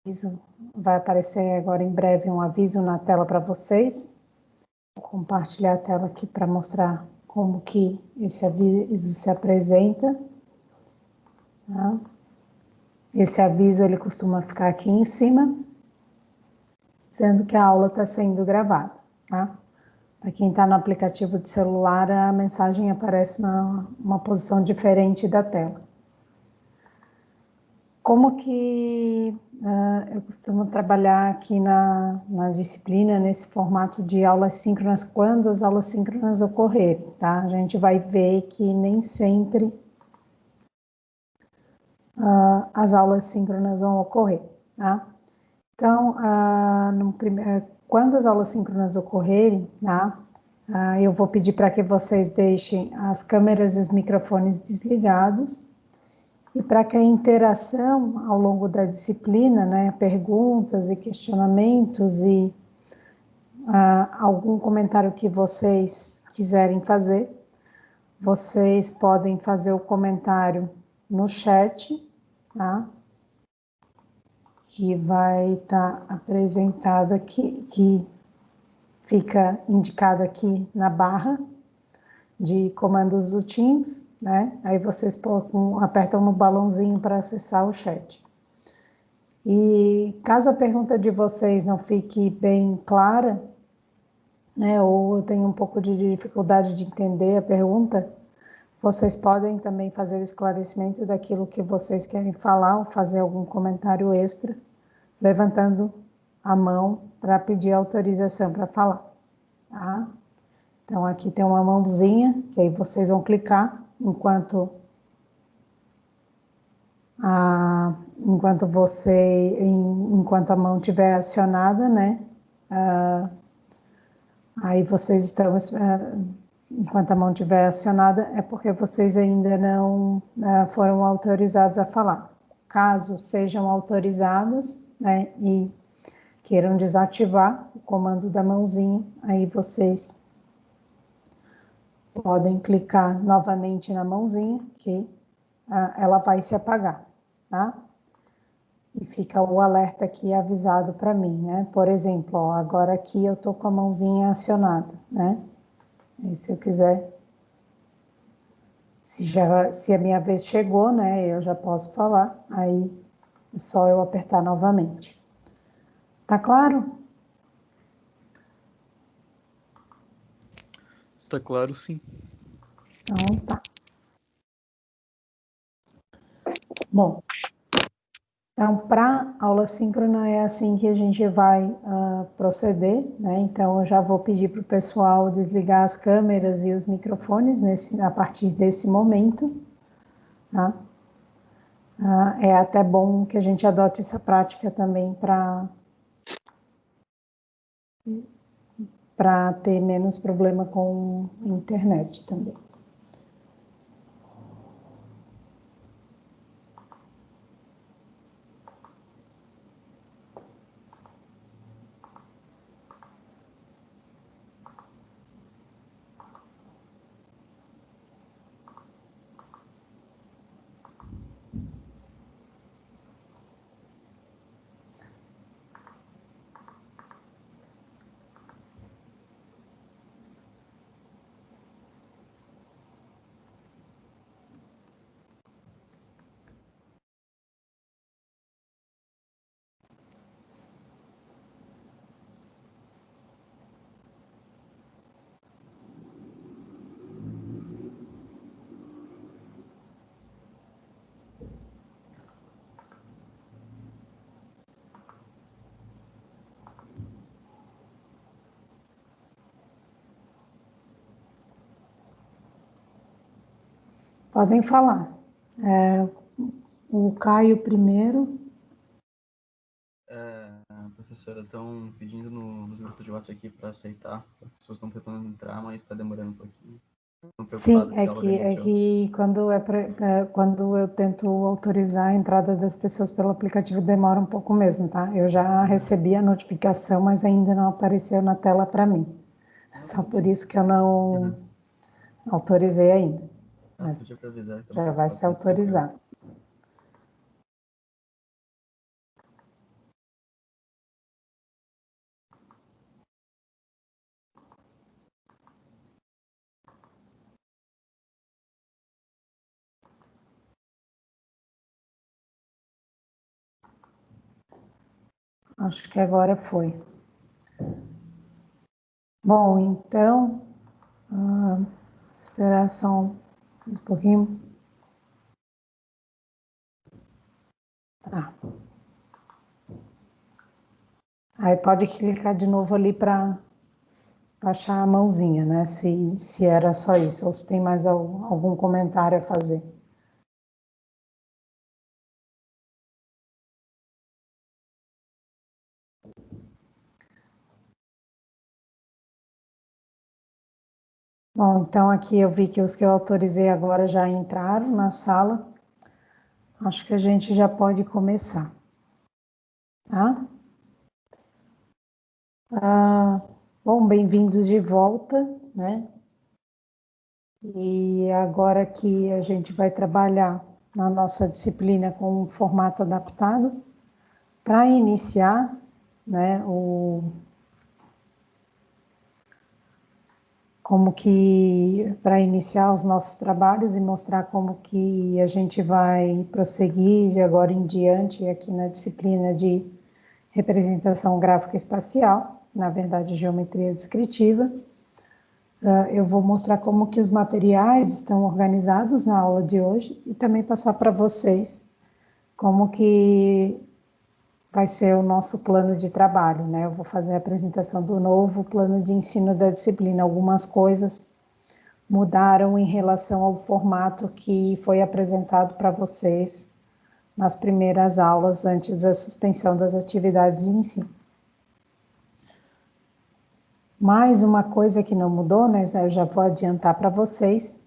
aviso, vai aparecer agora em breve um aviso na tela para vocês. Vou compartilhar a tela aqui para mostrar como que esse aviso se apresenta. Tá? Esse aviso ele costuma ficar aqui em cima, sendo que a aula está sendo gravada. Tá? Para quem está no aplicativo de celular, a mensagem aparece numa posição diferente da tela. Como que eu costumo trabalhar aqui na disciplina, nesse formato de aulas síncronas, quando as aulas síncronas ocorrerem, tá? A gente vai ver que nem sempre as aulas síncronas vão ocorrer, tá? Então, quando as aulas síncronas ocorrerem, tá? Eu vou pedir para que vocês deixem as câmeras e os microfones desligados. E para que a interação ao longo da disciplina, né, perguntas e questionamentos e algum comentário que vocês quiserem fazer, vocês podem fazer o comentário no chat, tá? Que vai estar apresentado aqui, que fica indicado aqui na barra de comandos do Teams, né? Aí vocês apertam no balãozinho para acessar o chat. E caso a pergunta de vocês não fique bem clara, né, ou eu tenho um pouco de dificuldade de entender a pergunta, vocês podem também fazer o esclarecimento daquilo que vocês querem falar ou fazer algum comentário extra, levantando a mão para pedir autorização para falar, tá? Então, aqui tem uma mãozinha, que aí vocês vão clicar enquanto a mão estiver acionada, né? Aí vocês estão, enquanto a mão estiver acionada, é porque vocês ainda não foram autorizados a falar. Caso sejam autorizados, né, e queiram desativar o comando da mãozinha, aí vocês podem clicar novamente na mãozinha, que ela vai se apagar, tá? E fica o alerta aqui avisado para mim, né? Por exemplo, ó, agora aqui eu tô com a mãozinha acionada, né? E se eu quiser, se a minha vez chegou, né? Eu já posso falar, aí é só eu apertar novamente. Tá claro? Está claro, sim. Então, tá. Bom, então, para aula síncrona é assim que a gente vai proceder, né? Então, eu já vou pedir para o pessoal desligar as câmeras e os microfones a partir desse momento, tá? É até bom que a gente adote essa prática também para ter menos problema com a internet também. Podem falar. O Caio primeiro. Professora, estão pedindo nos grupos de WhatsApp aqui para aceitar. As pessoas estão tentando entrar, mas está demorando um pouquinho. Sim, é que quando eu tento autorizar a entrada das pessoas pelo aplicativo demora um pouco mesmo, tá? Eu já recebi a notificação, mas ainda não apareceu na tela para mim. Só por isso que eu não autorizei ainda. Mas já vai ser autorizado. Acho que agora foi. Bom, então, esperar só um pouquinho. Tá. Aí pode clicar de novo ali para baixar a mãozinha, né? Se era só isso, ou se tem mais algum comentário a fazer. Bom, então aqui eu vi que os que eu autorizei agora já entraram na sala. Acho que a gente já pode começar, tá? Bom, bem-vindos de volta, né? E agora que a gente vai trabalhar na nossa disciplina com um formato adaptado, para iniciar, né, para iniciar os nossos trabalhos e mostrar como que a gente vai prosseguir de agora em diante aqui na disciplina de representação gráfica espacial, na verdade geometria descritiva. Eu vou mostrar como que os materiais estão organizados na aula de hoje e também passar para vocês como que vai ser o nosso plano de trabalho, né? Eu vou fazer a apresentação do novo plano de ensino da disciplina. Algumas coisas mudaram em relação ao formato que foi apresentado para vocês nas primeiras aulas antes da suspensão das atividades de ensino. Mais uma coisa que não mudou, né, eu já vou adiantar para vocês,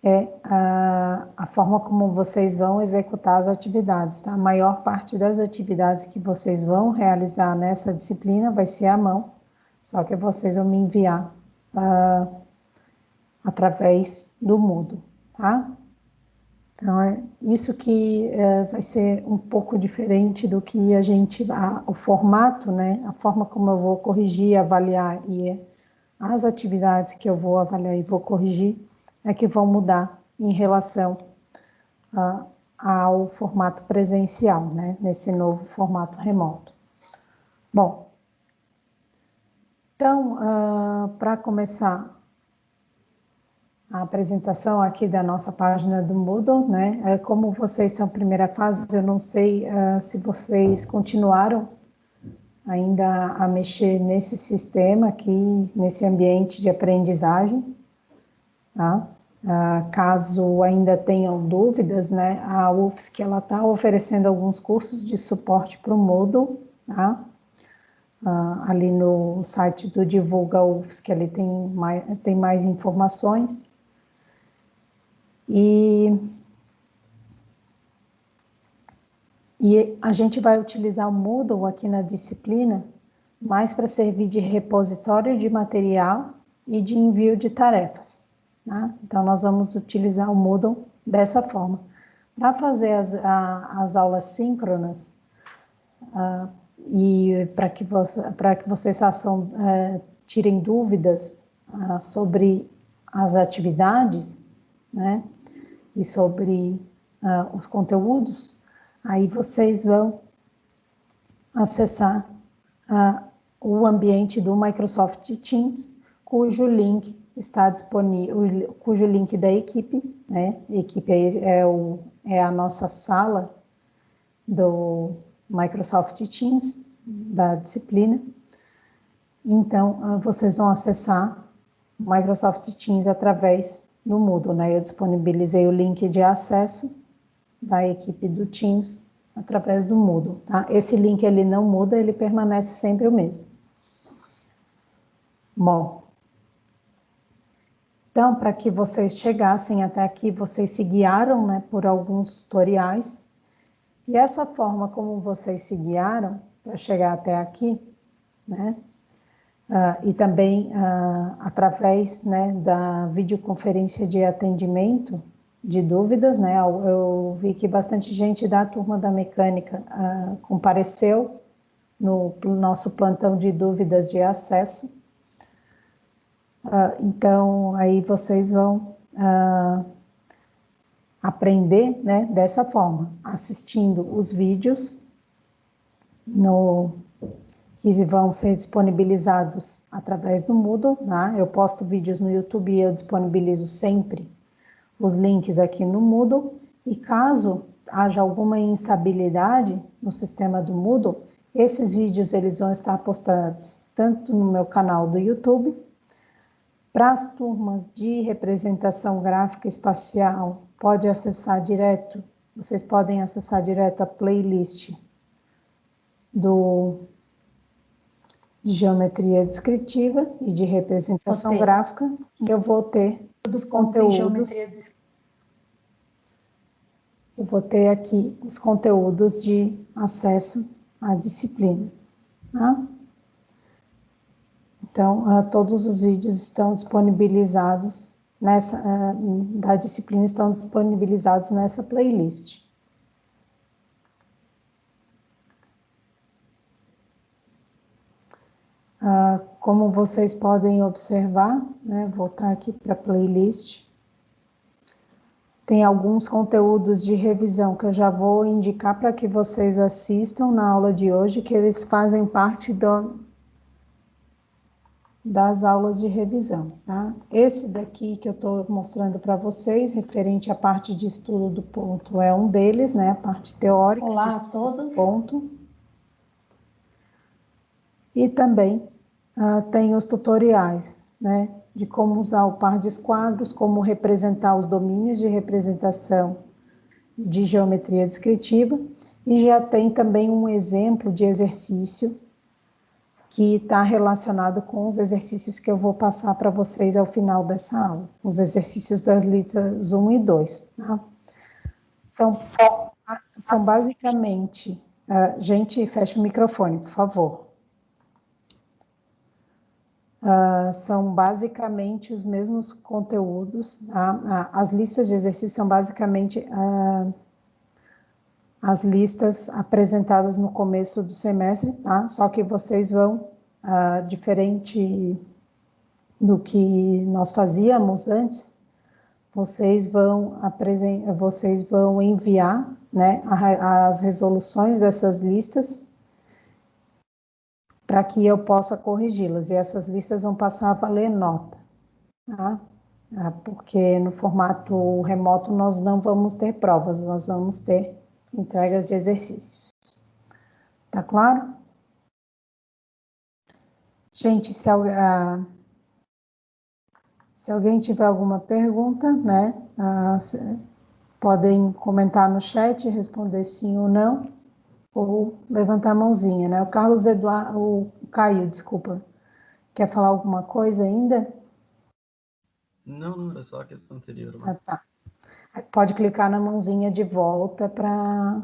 é a forma como vocês vão executar as atividades, tá? A maior parte das atividades que vocês vão realizar nessa disciplina vai ser à mão, só que vocês vão me enviar através do Moodle, tá? Então, é isso que vai ser um pouco diferente do que o formato, né? A forma como eu vou corrigir, avaliar e as atividades que eu vou avaliar e vou corrigir é que vão mudar em relação ao formato presencial, né? Nesse novo formato remoto. Bom, então, para começar a apresentação aqui da nossa página do Moodle, né? Como vocês são primeira fase, eu não sei se vocês continuaram ainda a mexer nesse sistema aqui, nesse ambiente de aprendizagem, tá? Caso ainda tenham dúvidas, né? A UFSC ela está oferecendo alguns cursos de suporte para o Moodle, tá? Ali no site do Divulga UFSC, ali tem mais informações. E a gente vai utilizar o Moodle aqui na disciplina mais para servir de repositório de material e de envio de tarefas. Tá? Então, nós vamos utilizar o Moodle dessa forma. Para fazer as aulas síncronas e para que vocês tirem dúvidas sobre as atividades, né? E sobre os conteúdos, aí vocês vão acessar o ambiente do Microsoft Teams, cujo link está disponível, cujo link da equipe, né? A equipe é a nossa sala do Microsoft Teams, da disciplina. Então, vocês vão acessar o Microsoft Teams através do Moodle, né? Eu disponibilizei o link de acesso da equipe do Teams através do Moodle, tá? Esse link ele não muda, ele permanece sempre o mesmo. Bom, então, para que vocês chegassem até aqui, vocês se guiaram, né, por alguns tutoriais. E essa forma como vocês se guiaram para chegar até aqui, né, e também através, né, da videoconferência de atendimento de dúvidas, né, eu vi que bastante gente da turma da mecânica compareceu no nosso plantão de dúvidas de acesso. Então, aí vocês vão aprender, né, dessa forma, assistindo os vídeos que vão ser disponibilizados através do Moodle, né? Eu posto vídeos no YouTube e eu disponibilizo sempre os links aqui no Moodle, e caso haja alguma instabilidade no sistema do Moodle, esses vídeos eles vão estar postados tanto no meu canal do YouTube. Para as turmas de representação gráfica espacial, vocês podem acessar direto a playlist de geometria descritiva e de representação gráfica, que eu vou ter os conteúdos. Eu vou ter aqui os conteúdos de acesso à disciplina. Tá? Então, todos os vídeos estão disponibilizados da disciplina, estão disponibilizados nessa playlist. Como vocês podem observar, né, voltar aqui para a playlist, tem alguns conteúdos de revisão que eu já vou indicar para que vocês assistam na aula de hoje, que eles fazem parte das aulas de revisão. Tá? Esse daqui que eu estou mostrando para vocês, referente à parte de estudo do ponto, é um deles, né, a parte teórica. Olá de a todos. Do ponto. E também tem os tutoriais, né, de como usar o par de esquadros, como representar os domínios de representação de geometria descritiva, e já tem também um exemplo de exercício que está relacionado com os exercícios que eu vou passar para vocês ao final dessa aula, os exercícios das listas 1 e 2. Tá? São basicamente... gente, fecha o microfone, por favor. São basicamente os mesmos conteúdos. As listas de exercícios são basicamente as listas apresentadas no começo do semestre, tá? Só que vocês vão, diferente do que nós fazíamos antes, vocês vão enviar, né, as resoluções dessas listas para que eu possa corrigi-las, e essas listas vão passar a valer nota, tá? Porque no formato remoto nós não vamos ter provas, nós vamos ter entregas de exercícios. Tá claro? Gente, se alguém tiver alguma pergunta, né, podem comentar no chat, responder sim ou não, ou levantar a mãozinha, né? O Caio, desculpa, quer falar alguma coisa ainda? Não, era só a questão anterior. Tá. Pode clicar na mãozinha de volta para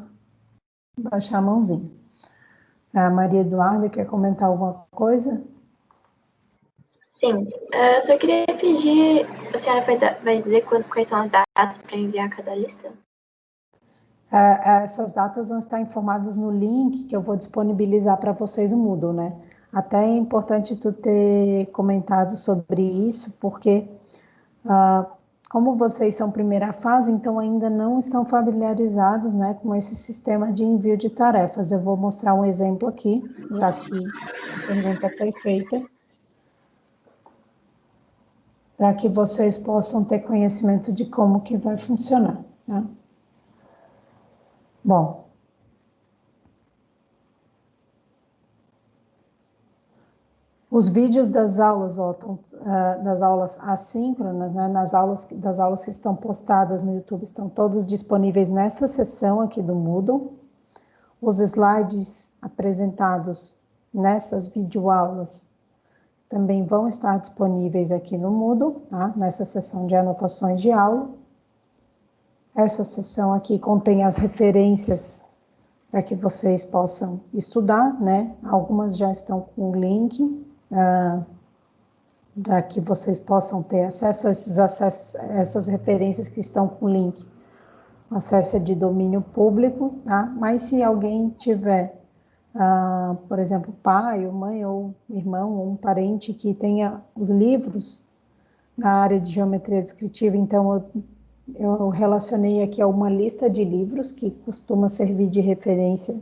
baixar a mãozinha. A Maria Eduarda quer comentar alguma coisa? Sim, eu só queria pedir, a senhora vai dizer quais são as datas para enviar cada lista? Essas datas vão estar informadas no link que eu vou disponibilizar para vocês no Moodle, né? Até é importante tu ter comentado sobre isso, porque como vocês são primeira fase, então ainda não estão familiarizados, né, com esse sistema de envio de tarefas. Eu vou mostrar um exemplo aqui, já que a pergunta foi feita, para que vocês possam ter conhecimento de como que vai funcionar, tá? Bom, os vídeos das aulas, das aulas assíncronas, né, das aulas que estão postadas no YouTube, estão todos disponíveis nessa seção aqui do Moodle. Os slides apresentados nessas videoaulas também vão estar disponíveis aqui no Moodle, tá? Nessa seção de anotações de aula. Essa seção aqui contém as referências para que vocês possam estudar, né? Algumas já estão com o link, para que vocês possam ter acesso a essas referências que estão com o link. O acesso é de domínio público, tá? Mas se alguém tiver, por exemplo, pai ou mãe ou irmão ou um parente que tenha os livros na área de geometria descritiva, então eu relacionei aqui a uma lista de livros que costuma servir de referência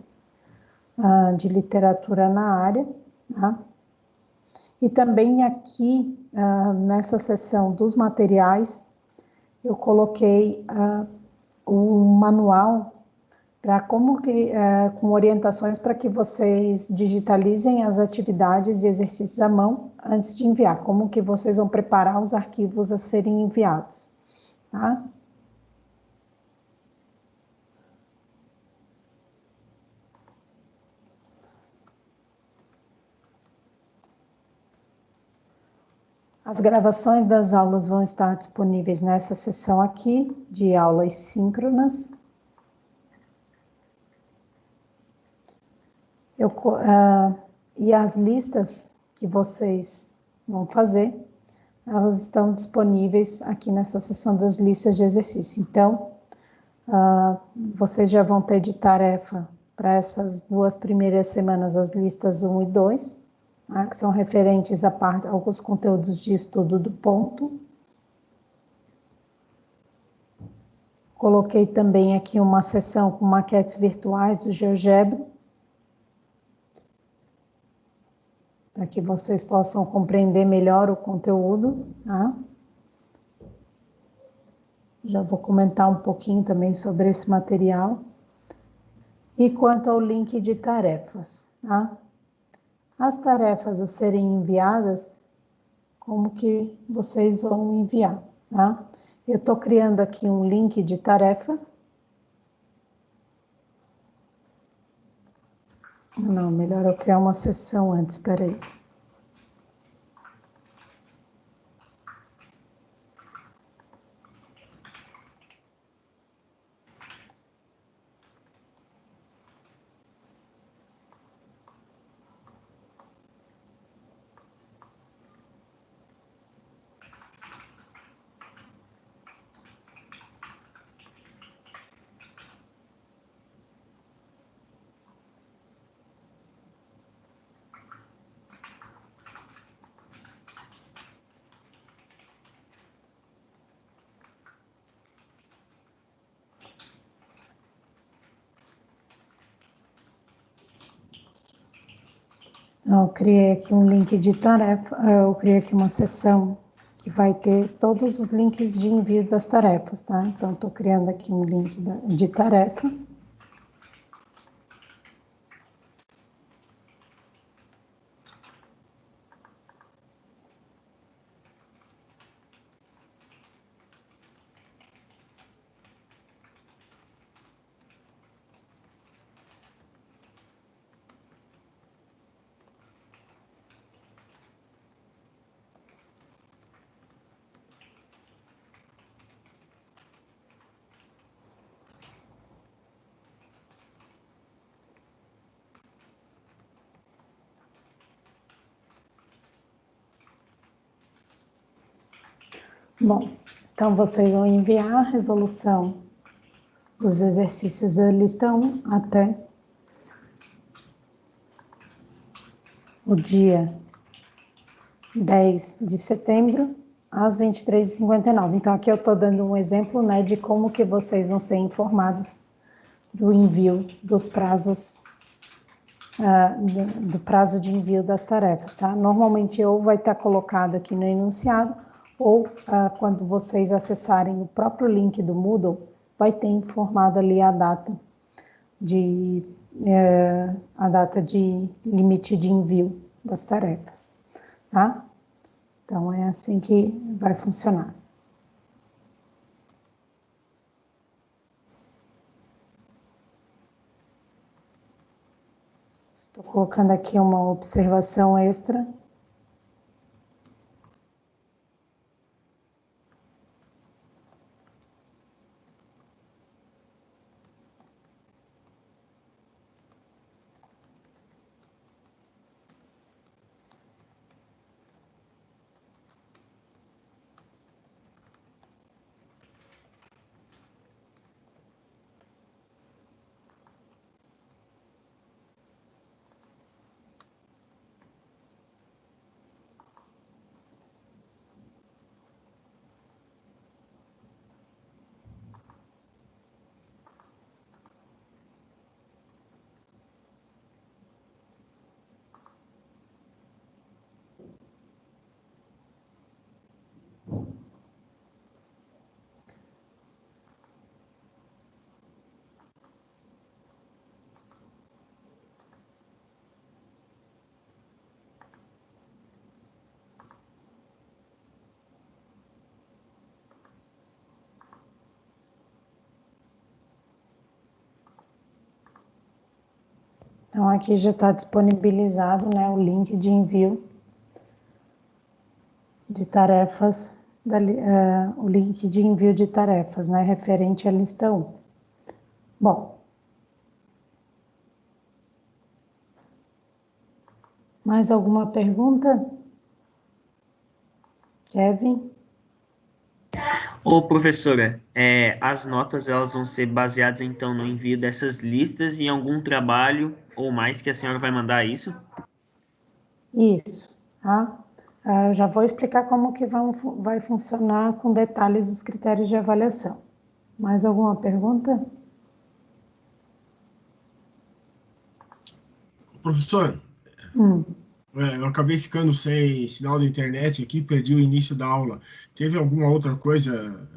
de literatura na área, tá? E também aqui, nessa seção dos materiais, eu coloquei um manual para com orientações para que vocês digitalizem as atividades e exercícios à mão antes de enviar, como que vocês vão preparar os arquivos a serem enviados, tá? As gravações das aulas vão estar disponíveis nessa seção aqui, de aulas síncronas. E as listas que vocês vão fazer, elas estão disponíveis aqui nessa seção das listas de exercício. Então, vocês já vão ter de tarefa para essas 2 primeiras semanas as listas 1 e 2, tá? Que são referentes a alguns conteúdos de estudo do ponto. Coloquei também aqui uma seção com maquetes virtuais do GeoGebra, para que vocês possam compreender melhor o conteúdo, tá? Já vou comentar um pouquinho também sobre esse material. E quanto ao link de tarefas, tá? As tarefas a serem enviadas, como que vocês vão enviar, tá? Eu estou criando aqui um link de tarefa. Não, melhor eu criar uma sessão antes, espera aí. Eu criei aqui um link de tarefa, eu criei aqui uma seção que vai ter todos os links de envio das tarefas, tá? Então, estou criando aqui um link de tarefa. Bom, então vocês vão enviar a resolução dos exercícios da lista 1 até o dia 10 de setembro, às 23h59. Então, aqui eu estou dando um exemplo, né, de como que vocês vão ser informados do envio dos prazos, do prazo de envio das tarefas, tá? Normalmente, ou vai estar colocado aqui no enunciado, ou quando vocês acessarem o próprio link do Moodle, vai ter informado ali a data de limite de envio das tarefas, tá? Então, é assim que vai funcionar. Estou colocando aqui uma observação extra. Então, aqui já está disponibilizado, né, o link de envio de tarefas, o link de envio de tarefas, né, referente à lista 1. Bom, mais alguma pergunta? Kevin? Ô, professora, as notas elas vão ser baseadas então no envio dessas listas em algum trabalho ou mais que a senhora vai mandar isso? Isso, tá? Eu já vou explicar como que vai funcionar com detalhes os critérios de avaliação. Mais alguma pergunta? Professor, eu acabei ficando sem sinal da internet aqui, perdi o início da aula. Teve alguma outra coisa?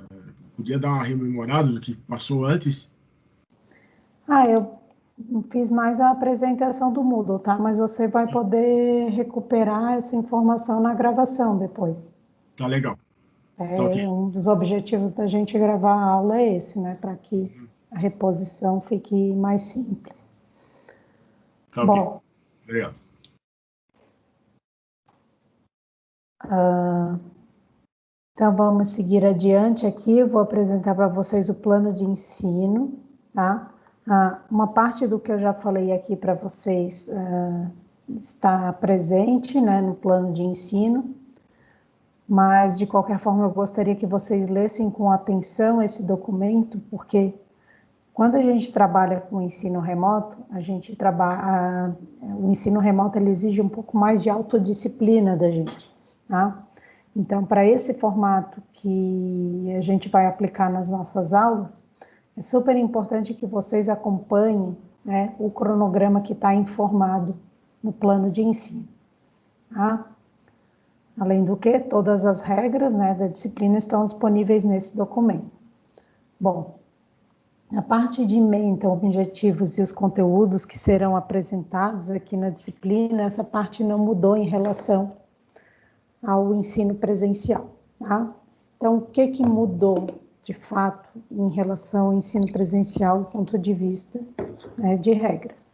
Podia dar uma rememorada do que passou antes? Eu fiz mais a apresentação do Moodle, tá? Mas você vai poder recuperar essa informação na gravação depois. Tá legal. Tá ok. Um dos objetivos da gente gravar a aula é esse, né? Para que a reposição fique mais simples. Tá ok. Bom, Obrigado. então vamos seguir adiante aqui. Eu vou apresentar para vocês o plano de ensino, tá? Uma parte do que eu já falei aqui para vocês está presente, né, no plano de ensino, mas de qualquer forma eu gostaria que vocês lessem com atenção esse documento, porque quando a gente trabalha com ensino remoto, o ensino remoto ele exige um pouco mais de autodisciplina da gente, tá? Então, para esse formato que a gente vai aplicar nas nossas aulas, é super importante que vocês acompanhem, né, o cronograma que está informado no plano de ensino, tá? Além do que, todas as regras, né, da disciplina estão disponíveis nesse documento. Bom, a parte de meta, objetivos e os conteúdos que serão apresentados aqui na disciplina, essa parte não mudou em relação ao ensino presencial, tá? Então, o que mudou, de fato, em relação ao ensino presencial do ponto de vista, né, de regras?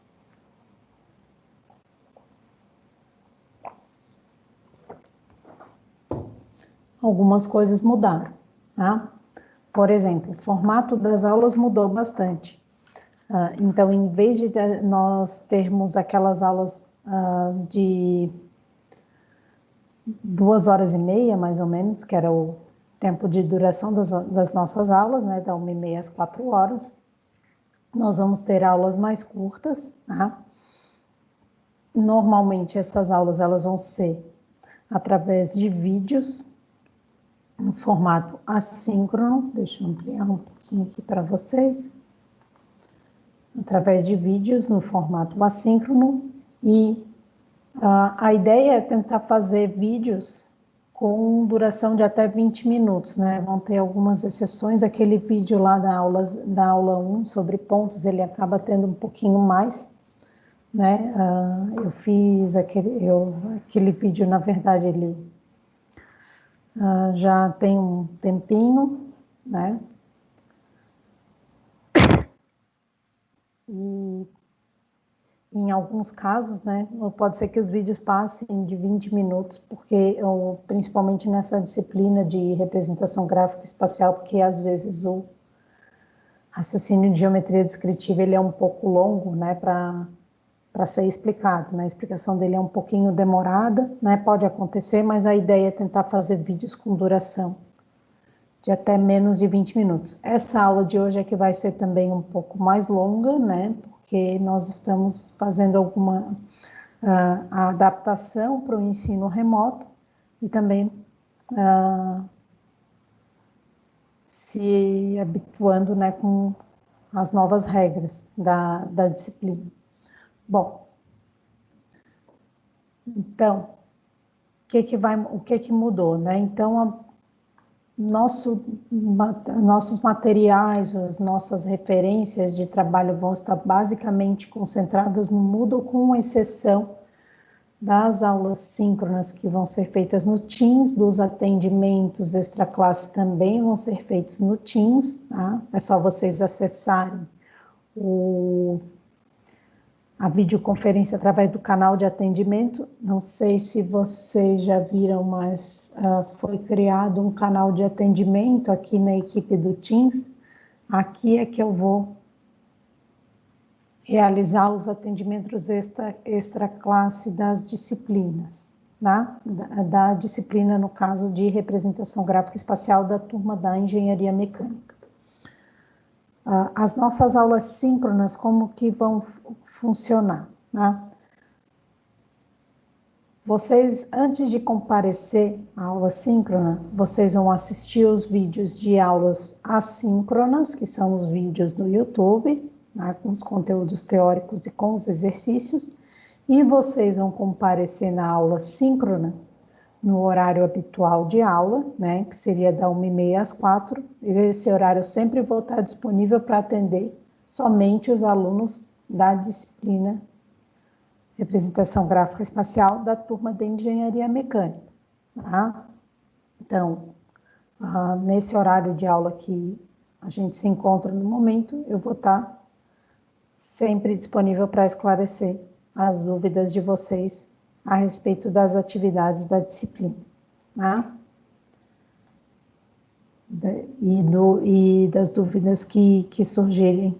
Algumas coisas mudaram, tá? Por exemplo, o formato das aulas mudou bastante. Então, em vez de nós termos aquelas aulas de 2h30, mais ou menos, que era o tempo de duração das nossas aulas, né, da 1h30 às 4h, nós vamos ter aulas mais curtas, tá? Normalmente, essas aulas elas vão ser através de vídeos, no formato assíncrono. Deixa eu ampliar um pouquinho aqui para vocês. Através de vídeos no formato assíncrono, e a ideia é tentar fazer vídeos com duração de até 20 minutos, né? Vão ter algumas exceções. Aquele vídeo lá da aula 1 sobre pontos, ele acaba tendo um pouquinho mais, né? Eu fiz aquele vídeo, na verdade, ele já tem um tempinho, né? E em alguns casos, né, pode ser que os vídeos passem de 20 minutos, porque principalmente nessa disciplina de representação gráfica espacial, porque às vezes o raciocínio de geometria descritiva ele é um pouco longo, né, para ser explicado, né? A explicação dele é um pouquinho demorada, né? Pode acontecer, mas a ideia é tentar fazer vídeos com duração de até menos de 20 minutos. Essa aula de hoje é que vai ser também um pouco mais longa, né? Porque nós estamos fazendo alguma adaptação para o ensino remoto e também se habituando, né, com as novas regras da disciplina. Bom, então, o que mudou, né? Então, nossos materiais, as nossas referências de trabalho vão estar basicamente concentradas no Moodle, com exceção das aulas síncronas que vão ser feitas no Teams, dos atendimentos extra-classe também vão ser feitos no Teams, tá? É só vocês acessarem a videoconferência através do canal de atendimento. Não sei se vocês já viram, mas foi criado um canal de atendimento aqui na equipe do Teams. Aqui é que eu vou realizar os atendimentos extra classe das disciplinas, né? Da disciplina, no caso de representação gráfica espacial da turma da engenharia mecânica. As nossas aulas síncronas, como que vão funcionar, né? Vocês, antes de comparecer à aula síncrona, vocês vão assistir os vídeos de aulas assíncronas, que são os vídeos do YouTube, né, com os conteúdos teóricos e com os exercícios, e vocês vão comparecer na aula síncrona, no horário habitual de aula, né, que seria da 1h30 às 4h, e esse horário sempre vou estar disponível para atender somente os alunos da disciplina Representação Gráfica Espacial da turma de Engenharia Mecânica. Tá? Então, nesse horário de aula que a gente se encontra no momento, eu vou estar sempre disponível para esclarecer as dúvidas de vocês a respeito das atividades da disciplina, né? E das dúvidas que surgirem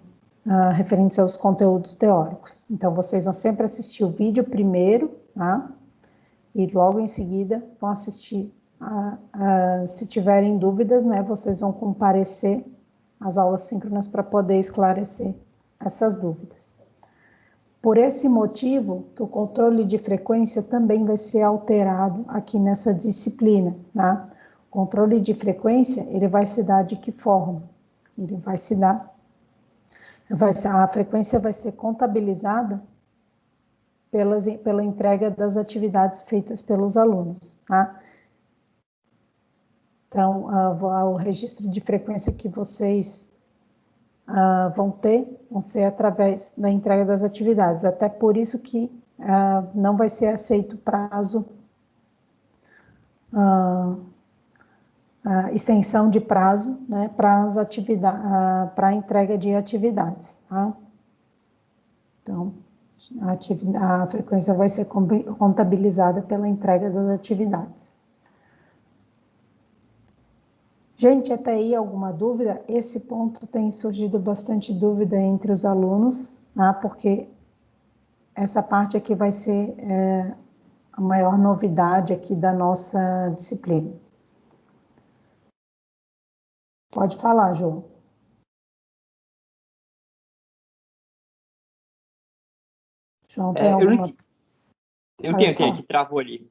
referentes aos conteúdos teóricos. Então, vocês vão sempre assistir o vídeo primeiro, tá? E logo em seguida vão assistir, se tiverem dúvidas, né, vocês vão comparecer às aulas síncronas para poder esclarecer essas dúvidas. Por esse motivo, o controle de frequência também vai ser alterado aqui nessa disciplina, tá? O controle de frequência, ele vai se dar de que forma? Ele vai se dar, a frequência vai ser contabilizada pela entrega das atividades feitas pelos alunos, tá? Então, o registro de frequência que vocês vão ser através da entrega das atividades. Até por isso que não vai ser aceito prazo, extensão de prazo, né, para a entrega de atividades. Tá? Então, a frequência vai ser contabilizada pela entrega das atividades. Gente, até aí alguma dúvida? Esse ponto tem surgido bastante dúvida entre os alunos, né, porque essa parte aqui vai ser a maior novidade aqui da nossa disciplina. Pode falar, João. João, tem alguma... Eu tenho que travou ali.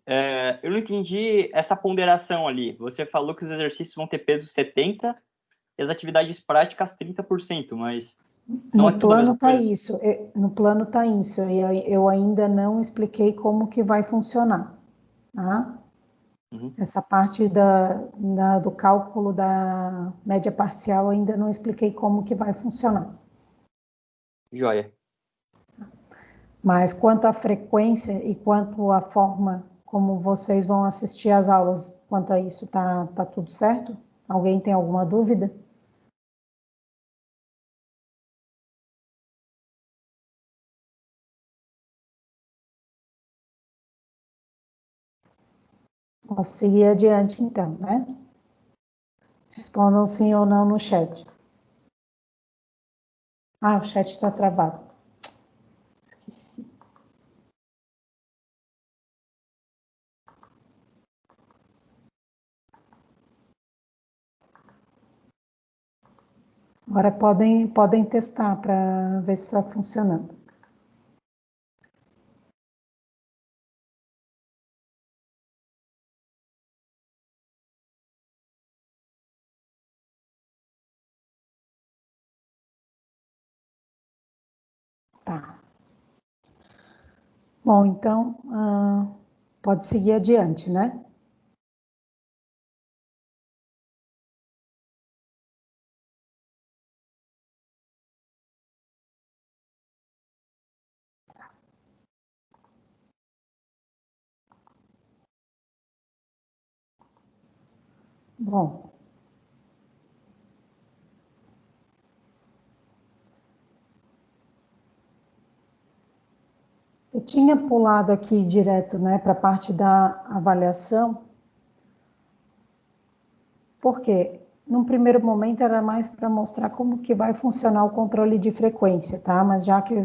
Eu não entendi essa ponderação ali. Você falou que os exercícios vão ter peso 70% e as atividades práticas 30%, mas não é tudo a mesma coisa. No plano está isso, e eu ainda não expliquei como que vai funcionar. Tá? Uhum. Essa parte do cálculo da média parcial ainda não expliquei como que vai funcionar. Joia. Mas quanto à frequência e quanto à forma como vocês vão assistir às aulas, quanto a isso, tá tudo certo? Alguém tem alguma dúvida? Posso seguir adiante, então, né? Respondam sim ou não no chat. O chat está travado. Esqueci. Agora podem testar para ver se está funcionando. Tá. Bom, então, pode seguir adiante, né? Bom. Eu tinha pulado aqui direto, né, para a parte da avaliação, porque num primeiro momento era mais para mostrar como que vai funcionar o controle de frequência, tá? Mas já que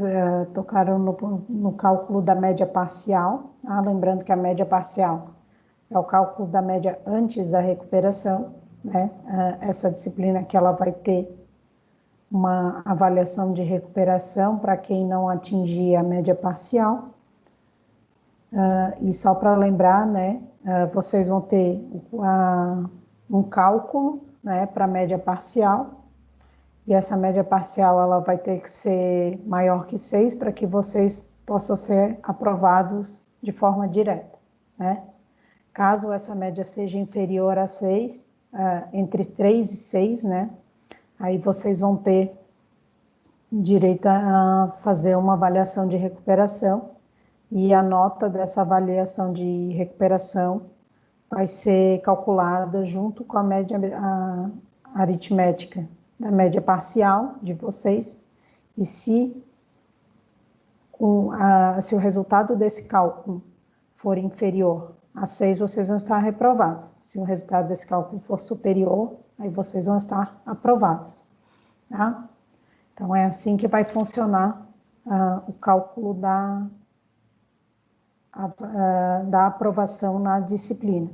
tocaram no cálculo da média parcial, tá? Lembrando que a média parcial é o cálculo da média antes da recuperação, né? Essa disciplina que ela vai ter uma avaliação de recuperação para quem não atingir a média parcial. E só para lembrar, né, vocês vão ter um cálculo, né, para a média parcial, e essa média parcial ela vai ter que ser maior que 6 para que vocês possam ser aprovados de forma direta, né? Caso essa média seja inferior a 6, entre 3 e 6, né, aí vocês vão ter direito a fazer uma avaliação de recuperação, e a nota dessa avaliação de recuperação vai ser calculada junto com a média aritmética da média parcial de vocês, e se o resultado desse cálculo for inferior a 6, vocês vão estar reprovados. Se o resultado desse cálculo for superior, aí vocês vão estar aprovados, tá? Então, é assim que vai funcionar o cálculo da aprovação na disciplina.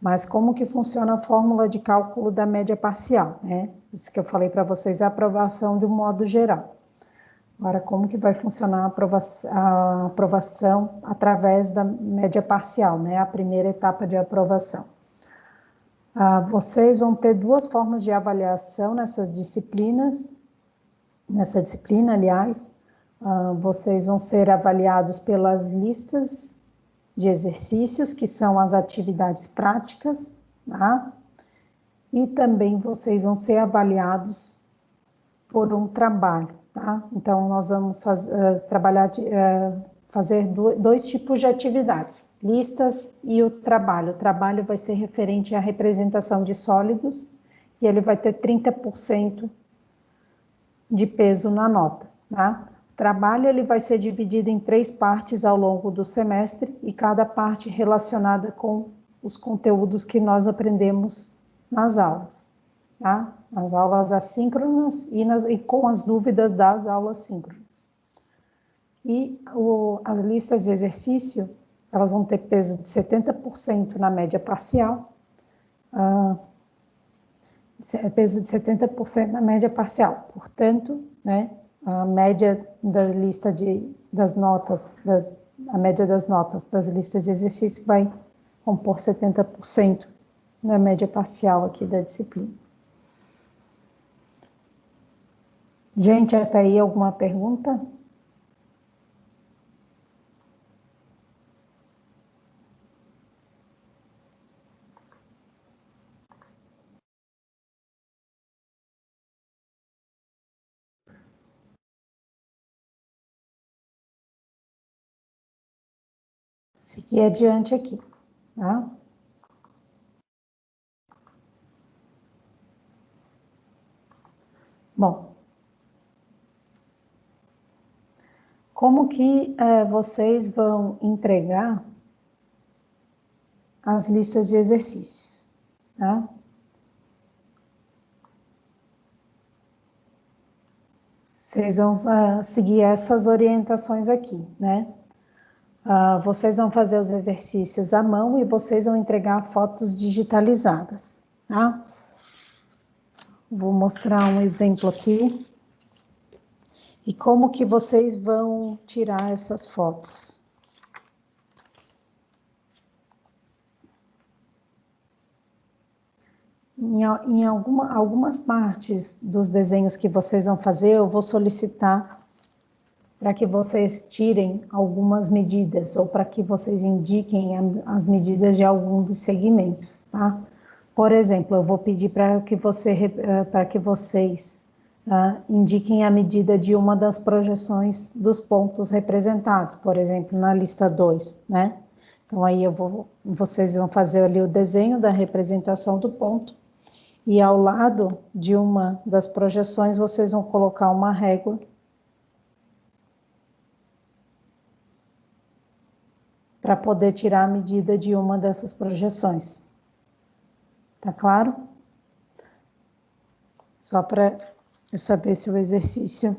Mas como que funciona a fórmula de cálculo da média parcial, né? Isso que eu falei para vocês é a aprovação de um modo geral. Agora, como que vai funcionar a aprovação através da média parcial, né? A primeira etapa de aprovação. Vocês vão ter duas formas de avaliação nessa disciplina, aliás. Vocês vão ser avaliados pelas listas de exercícios, que são as atividades práticas, tá? E também vocês vão ser avaliados por um trabalho, tá? Então, nós vamos fazer dois tipos de atividades, listas e o trabalho. O trabalho vai ser referente à representação de sólidos, e ele vai ter 30% de peso na nota, tá? O trabalho ele vai ser dividido em 3 partes ao longo do semestre, e cada parte relacionada com os conteúdos que nós aprendemos nas aulas, tá? As aulas assíncronas e com as dúvidas das aulas síncronas. E as listas de exercício, elas vão ter peso de 70% na média parcial, peso de 70% na média parcial. Portanto, né, a média da lista das notas, a média das notas das listas de exercício vai compor 70% na média parcial aqui da disciplina. Gente, até aí alguma pergunta? Seguir adiante aqui, tá? Bom, como que vocês vão entregar as listas de exercícios, tá? Vocês vão seguir essas orientações aqui, né? Vocês vão fazer os exercícios à mão e vocês vão entregar fotos digitalizadas, tá? Vou mostrar um exemplo aqui. E como que vocês vão tirar essas fotos? Em algumas partes dos desenhos que vocês vão fazer, eu vou solicitar para que vocês tirem algumas medidas, ou para que vocês indiquem as medidas de algum dos segmentos, tá? Por exemplo, eu vou pedir para que vocês indiquem a medida de uma das projeções dos pontos representados, por exemplo, na lista 2, né? Então, aí vocês vão fazer ali o desenho da representação do ponto, e ao lado de uma das projeções, vocês vão colocar uma régua para poder tirar a medida de uma dessas projeções. Tá claro? Só para eu saber se o exercício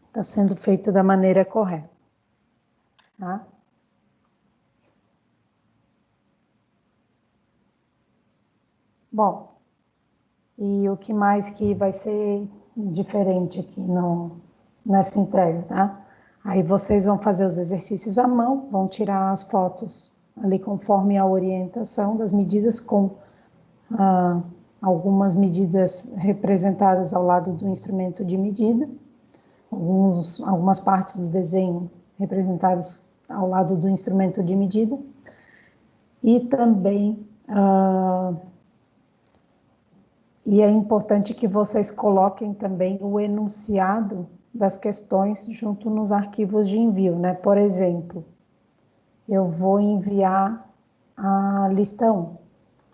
está sendo feito da maneira correta. Tá? Bom, e o que mais que vai ser diferente aqui nessa entrega, tá? Aí vocês vão fazer os exercícios à mão, vão tirar as fotos ali conforme a orientação das medidas com algumas medidas representadas ao lado do instrumento de medida, algumas partes do desenho representadas ao lado do instrumento de medida, e também e é importante que vocês coloquem também o enunciado das questões junto nos arquivos de envio, né? Por exemplo, eu vou enviar a lista 1,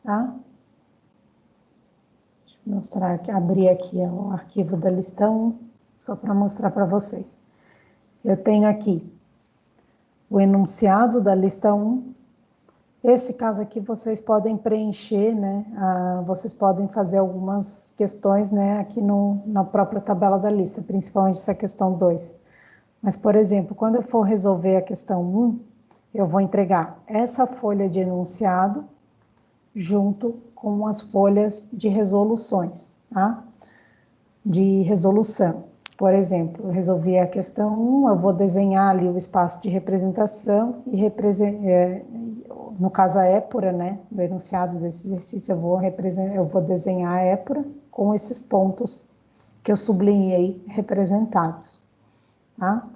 tá? Deixa eu mostrar aqui, abrir aqui o arquivo da lista 1, só para mostrar para vocês. Eu tenho aqui o enunciado da lista 1. Esse caso aqui vocês podem preencher, né? Vocês podem fazer algumas questões, né? Aqui na própria tabela da lista, principalmente essa questão 2. Mas, por exemplo, quando eu for resolver a questão 1, eu vou entregar essa folha de enunciado junto com as folhas de resoluções, tá? De resolução. Por exemplo, eu resolvi a questão 1, eu vou desenhar ali o espaço de representação e no caso a épora, né, do enunciado desse exercício, eu vou desenhar a épora com esses pontos que eu sublinhei representados, tá?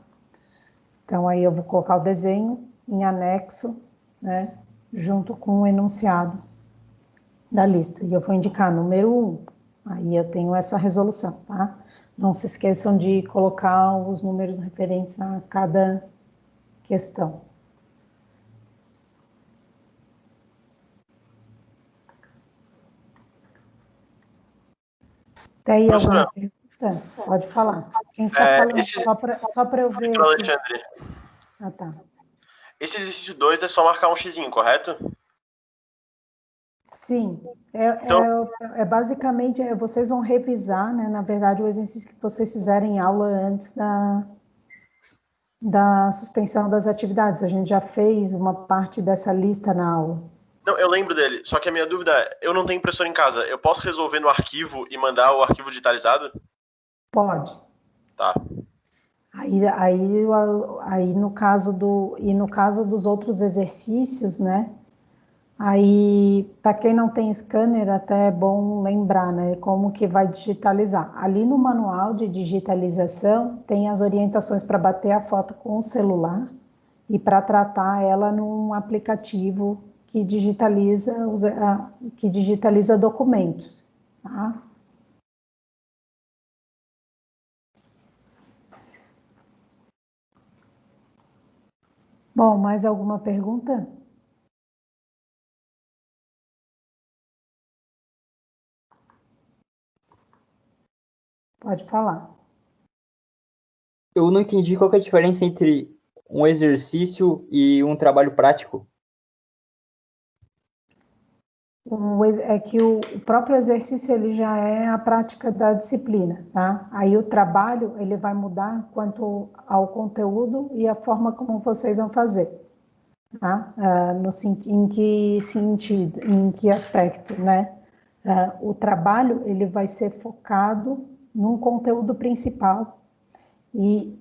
Então, aí eu vou colocar o desenho em anexo, né, junto com o enunciado da lista. E eu vou indicar número 1, aí eu tenho essa resolução, tá? Não se esqueçam de colocar os números referentes a cada questão. Tem alguma pergunta? Pode falar. Quem está falando? Só para eu ver aqui. Alexandre. Ah, tá. Esse exercício 2 é só marcar um xizinho, correto? Sim. Então, Basicamente, vocês vão revisar, né, na verdade, o exercício que vocês fizerem em aula antes da suspensão das atividades. A gente já fez uma parte dessa lista na aula. não, eu lembro dele. Só que a minha dúvida é, eu não tenho impressora em casa. Eu posso resolver no arquivo e mandar o arquivo digitalizado? Pode. Tá. Aí no caso dos outros exercícios, né? Aí, para quem não tem scanner, até é bom lembrar, né? Como que vai digitalizar. Ali no manual de digitalização, tem as orientações para bater a foto com o celular e para tratar ela num aplicativo que digitaliza documentos, tá? Bom, mais alguma pergunta? Pode falar. Eu não entendi qual que é a diferença entre um exercício e um trabalho prático. É que o próprio exercício ele já é a prática da disciplina, tá? Aí o trabalho ele vai mudar quanto ao conteúdo e a forma como vocês vão fazer, tá? Em que sentido, em que aspecto, né? O trabalho ele vai ser focado num conteúdo principal e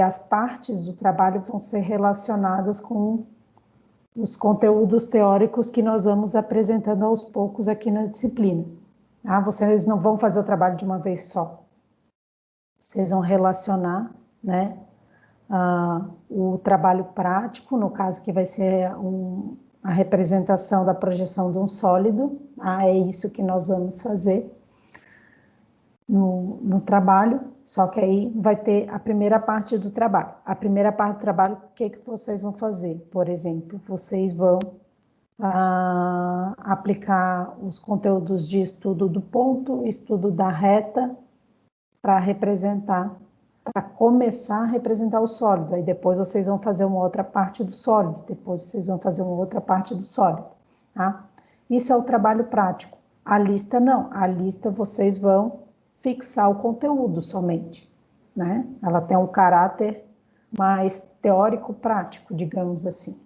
as partes do trabalho vão ser relacionadas com os conteúdos teóricos que nós vamos apresentando aos poucos aqui na disciplina. Tá? Vocês não vão fazer o trabalho de uma vez só. Vocês vão relacionar, né, o trabalho prático, no caso que vai ser a representação da projeção de um sólido. É isso que nós vamos fazer no trabalho, só que aí vai ter a primeira parte do trabalho. A primeira parte do trabalho, o que vocês vão fazer? Por exemplo, vocês vão aplicar os conteúdos de estudo do ponto, estudo da reta, para representar para começar a representar o sólido. Aí depois vocês vão fazer uma outra parte do sólido, depois vocês vão fazer uma outra parte do sólido, tá? Isso é o trabalho prático. A lista não. A lista vocês vão fixar o conteúdo somente, né? Ela tem um caráter mais teórico-prático, digamos assim.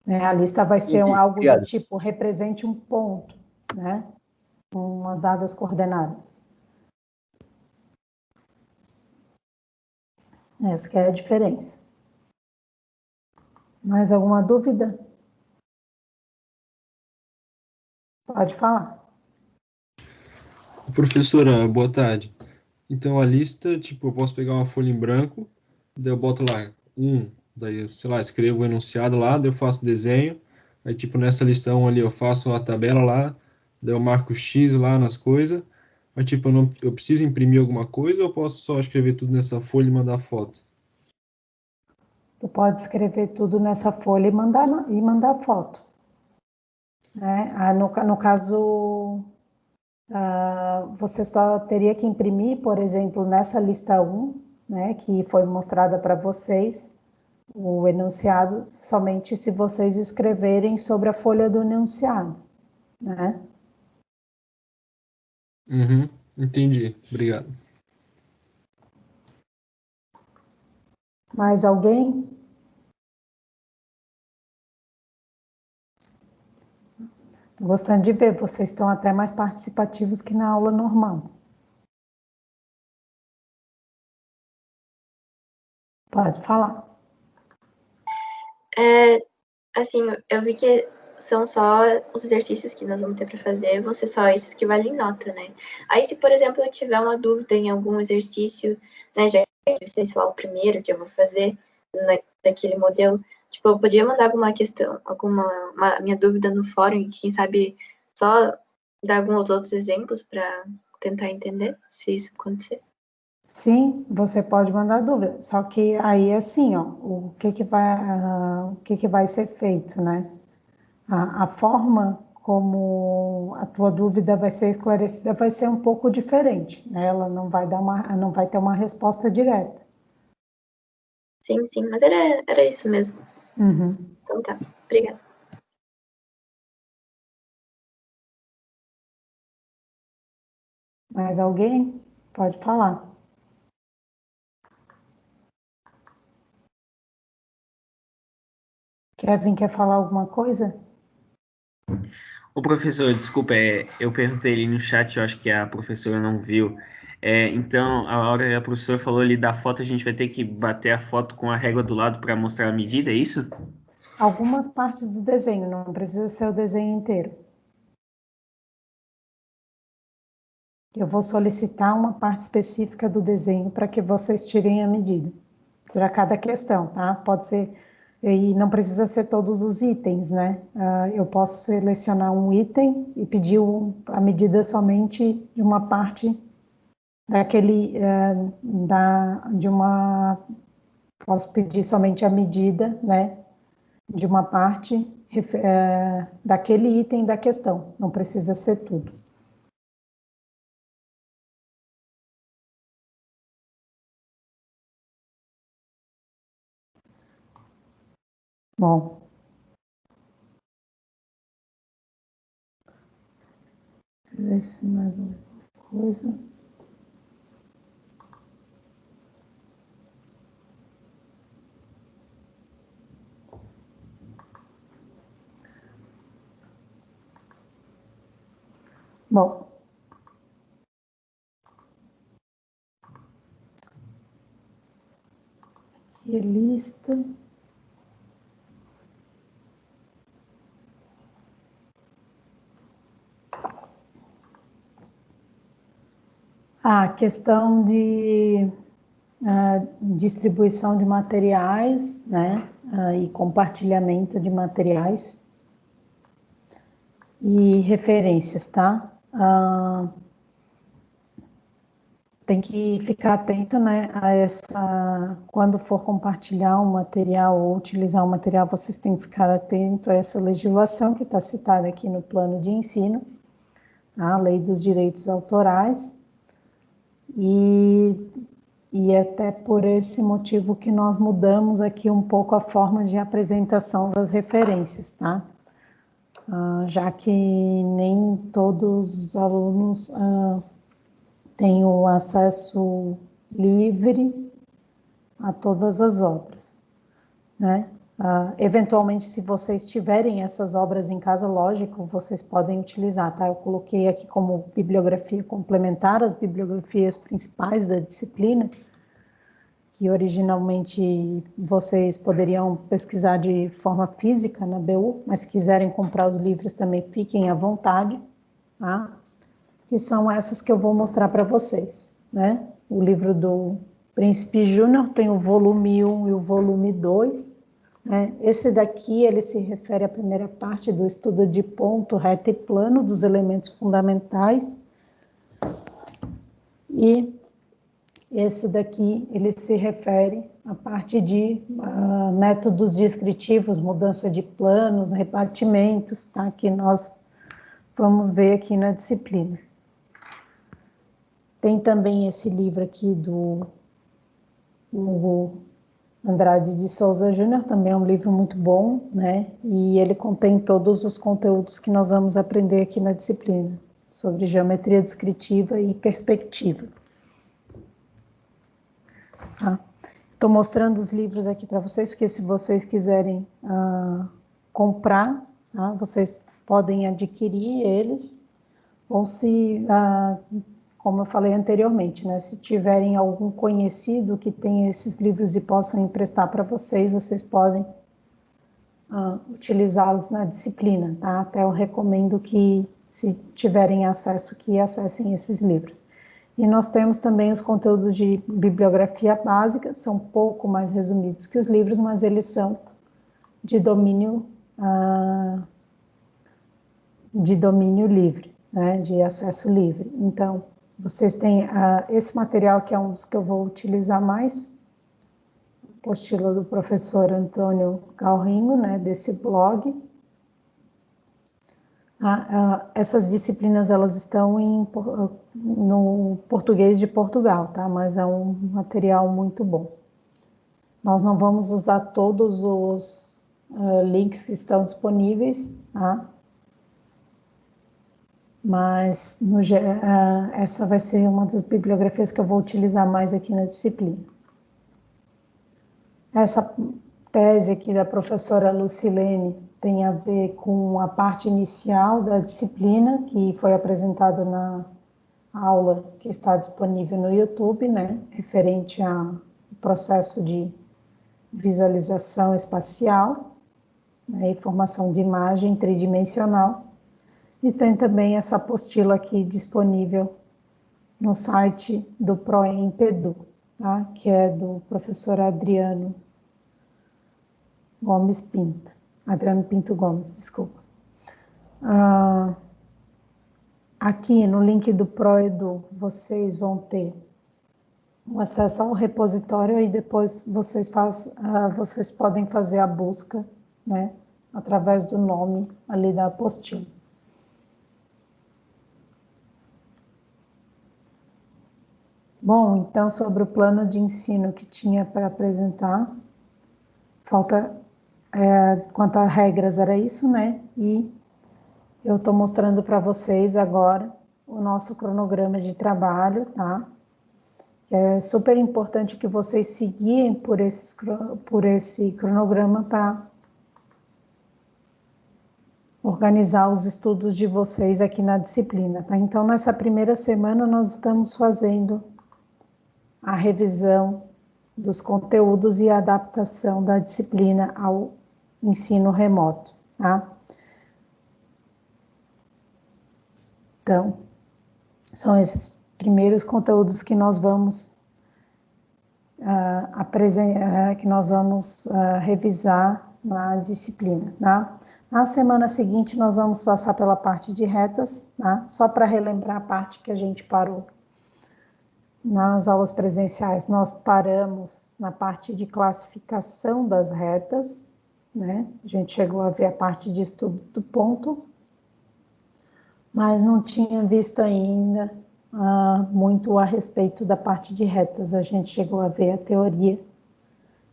A lista vai ser algo do tipo, represente um ponto, né? Com umas dadas coordenadas. Essa que é a diferença. Mais alguma dúvida? Pode falar. Professora, boa tarde. Então, a lista, tipo, eu posso pegar uma folha em branco, daí eu boto lá daí, sei lá, escrevo o enunciado lá, daí eu faço desenho, aí, tipo, nessa lista 1 ali eu faço a tabela lá, daí eu marco X lá nas coisas, mas, tipo, eu preciso imprimir alguma coisa ou eu posso só escrever tudo nessa folha e mandar foto? Tu pode escrever tudo nessa folha e mandar foto. Né? No caso, você só teria que imprimir, por exemplo, nessa lista 1, né, que foi mostrada para vocês, o enunciado, somente se vocês escreverem sobre a folha do enunciado. Né? Entendi. Obrigado. Mais alguém? Tô gostando de ver, vocês estão até mais participativos que na aula normal. Pode falar. Assim, eu vi que são só os exercícios que nós vamos ter para fazer, vão ser só esses que valem nota, né? Aí, se, por exemplo, eu tiver uma dúvida em algum exercício, né, já que sei lá, o primeiro que eu vou fazer daquele modelo, tipo, eu podia mandar alguma questão, minha dúvida no fórum, e quem sabe só dar alguns outros exemplos para tentar entender se isso acontecer. Sim, você pode mandar dúvida, só que aí assim, ó, o que vai ser feito, né? A forma como a tua dúvida vai ser esclarecida vai ser um pouco diferente, né? Ela não vai ter uma resposta direta. Sim, mas era isso mesmo. Uhum. Então tá, obrigada. Mais alguém? Pode falar. Kevin, quer falar alguma coisa? Ô, professor, desculpa, eu perguntei ali no chat, eu acho que a professora não viu. Então, a hora que a professora falou ali da foto, a gente vai ter que bater a foto com a régua do lado para mostrar a medida, é isso? Algumas partes do desenho, não precisa ser o desenho inteiro. Eu vou solicitar uma parte específica do desenho para que vocês tirem a medida para cada questão, tá? Pode ser, e não precisa ser todos os itens, né? Eu posso selecionar um item e pedir a medida somente de uma parte daquele, posso pedir somente a medida, né? De uma parte daquele item da questão, não precisa ser tudo. Bom, deixa eu ver se mais alguma coisa. Bom, aqui a lista. A questão de distribuição de materiais, né, e compartilhamento de materiais e referências, tá? Tem que ficar atento, né, quando for compartilhar um material ou utilizar um material, vocês têm que ficar atento a essa legislação que está citada aqui no plano de ensino, a Lei dos Direitos Autorais. e até por esse motivo que nós mudamos aqui um pouco a forma de apresentação das referências, tá? Já que nem todos os alunos têm o acesso livre a todas as obras, né? Eventualmente, se vocês tiverem essas obras em casa, lógico, vocês podem utilizar, tá? Eu coloquei aqui como bibliografia complementar as bibliografias principais da disciplina, que originalmente vocês poderiam pesquisar de forma física na BU, mas se quiserem comprar os livros também fiquem à vontade, tá? Que são essas que eu vou mostrar para vocês, né? O livro do Príncipe Júnior tem o volume 1 e o volume 2, né? Esse daqui, ele se refere à primeira parte do estudo de ponto, reta e plano dos elementos fundamentais. E esse daqui, ele se refere à parte de métodos descritivos, mudança de planos, repartimentos, tá? Que nós vamos ver aqui na disciplina. Tem também esse livro aqui do Hugo Andrade de Souza Júnior, também é um livro muito bom, né? E ele contém todos os conteúdos que nós vamos aprender aqui na disciplina, sobre geometria descritiva e perspectiva. Estou mostrando os livros aqui para vocês, porque se vocês quiserem comprar, tá? Vocês podem adquirir eles, ou se, como eu falei anteriormente, né? Se tiverem algum conhecido que tenha esses livros e possam emprestar para vocês, vocês podem utilizá-los na disciplina, tá? Até eu recomendo que, se tiverem acesso, que acessem esses livros. E nós temos também os conteúdos de bibliografia básica, são um pouco mais resumidos que os livros, mas eles são de domínio livre, né, de acesso livre. Então, vocês têm esse material, que é um dos que eu vou utilizar mais, apostila do professor Antônio Galrinho, né, desse blog. Essas disciplinas, elas estão no português de Portugal, tá? Mas é um material muito bom. Nós não vamos usar todos os links que estão disponíveis, tá? Mas essa vai ser uma das bibliografias que eu vou utilizar mais aqui na disciplina. Essa tese aqui da professora Lucilene tem a ver com a parte inicial da disciplina, que foi apresentada na aula que está disponível no YouTube, né, referente ao processo de visualização espacial, né, e formação de imagem tridimensional. E tem também essa apostila aqui disponível no site do ProEMPedu, tá, que é do professor Adriano Pinto Gomes, desculpa. Aqui no link do ProEdu, vocês vão ter o acesso ao repositório e depois vocês podem fazer a busca, né, através do nome ali da apostila. Bom, então, sobre o plano de ensino que tinha para apresentar, quanto a regras era isso, né? E eu estou mostrando para vocês agora o nosso cronograma de trabalho, tá? Que é super importante que vocês seguirem por esse cronograma para organizar os estudos de vocês aqui na disciplina, tá? Então, nessa primeira semana, nós estamos fazendo a revisão dos conteúdos e a adaptação da disciplina ao ensino remoto, tá? Então, são esses primeiros conteúdos que nós vamos revisar na disciplina, tá? Na semana seguinte, nós vamos passar pela parte de retas, tá? Só para relembrar a parte que a gente parou nas aulas presenciais. Nós paramos na parte de classificação das retas, né? A gente chegou a ver a parte de estudo do ponto, mas não tinha visto ainda muito a respeito da parte de retas. A gente chegou a ver a teoria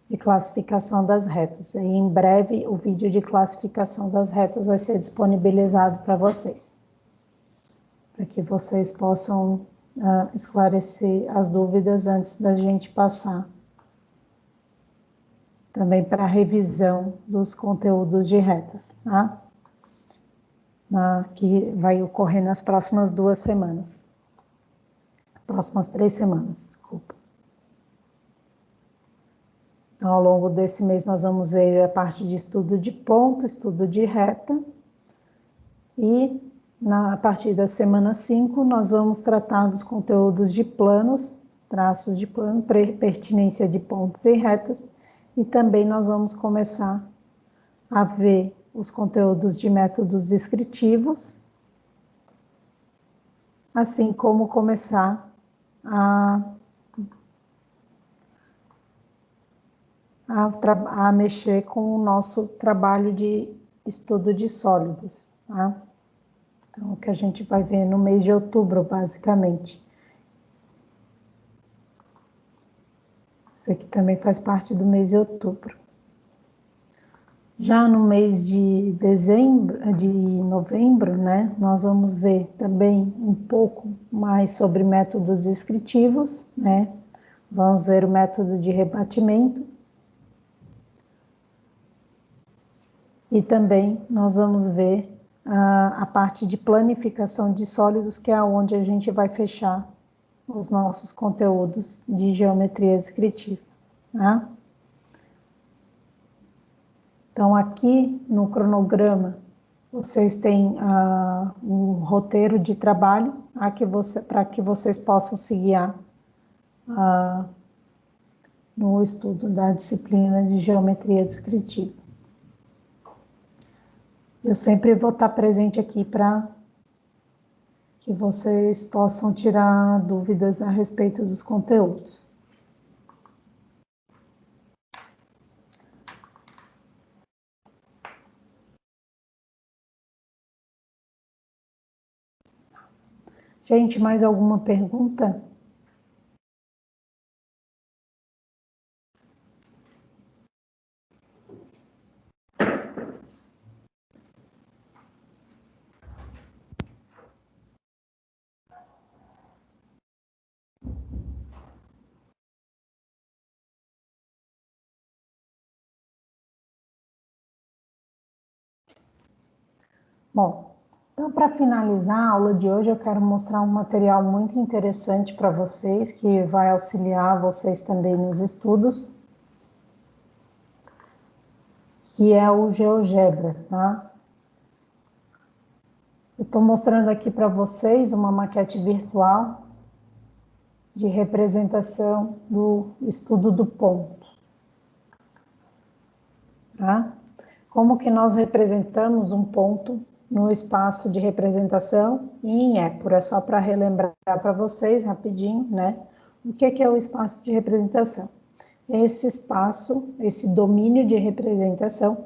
de classificação das retas. E em breve o vídeo de classificação das retas vai ser disponibilizado para vocês, para que vocês possam esclarecer as dúvidas antes da gente passar também para a revisão dos conteúdos de retas, tá? Que vai ocorrer nas próximas 2 semanas. Próximas 3 semanas, desculpa. Então, ao longo desse mês, nós vamos ver a parte de estudo de ponto, estudo de reta. E, a partir da semana 5, nós vamos tratar dos conteúdos de planos, traços de plano, pertinência de pontos e retas. E também nós vamos começar a ver os conteúdos de métodos descritivos, assim como começar a mexer com o nosso trabalho de estudo de sólidos, tá? Então, o que a gente vai ver no mês de outubro, basicamente. Isso aqui também faz parte do mês de outubro. Já no mês de novembro, né, nós vamos ver também um pouco mais sobre métodos descritivos, né? Vamos ver o método de rebatimento. E também nós vamos ver a parte de planificação de sólidos, que é onde a gente vai fechar os nossos conteúdos de geometria descritiva, tá? Então, aqui no cronograma, vocês têm um roteiro de trabalho para que vocês possam se guiar no estudo da disciplina de geometria descritiva. Eu sempre vou estar presente aqui para que vocês possam tirar dúvidas a respeito dos conteúdos. Gente, mais alguma pergunta? Bom, então para finalizar a aula de hoje eu quero mostrar um material muito interessante para vocês, que vai auxiliar vocês também nos estudos, que é o GeoGebra, tá? Eu estou mostrando aqui para vocês uma maquete virtual de representação do estudo do ponto, tá? Como que nós representamos um ponto no espaço de representação e em Épura, só para relembrar para vocês rapidinho, né? O que é o espaço de representação? Esse espaço, esse domínio de representação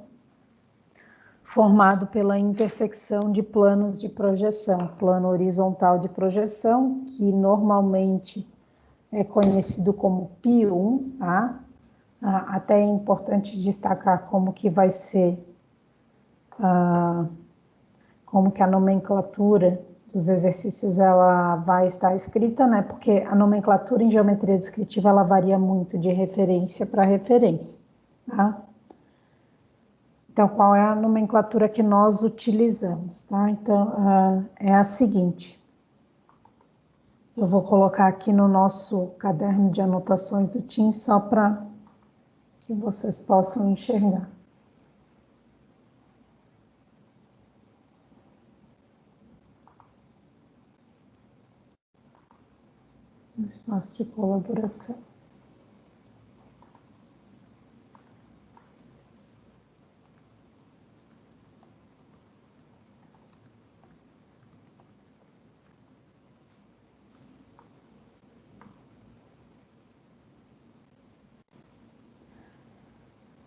formado pela intersecção de planos de projeção, plano horizontal de projeção, que normalmente é conhecido como Pi1, tá? Até é importante destacar como que vai ser como que a nomenclatura dos exercícios ela vai estar escrita, né? Porque a nomenclatura em geometria descritiva ela varia muito de referência para referência, tá? Então, qual é a nomenclatura que nós utilizamos, tá? Então, é a seguinte. Eu vou colocar aqui no nosso caderno de anotações do Teams só para que vocês possam enxergar. Espaço de colaboração.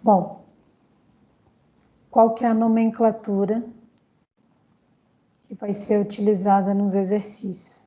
Bom, qual que é a nomenclatura que vai ser utilizada nos exercícios?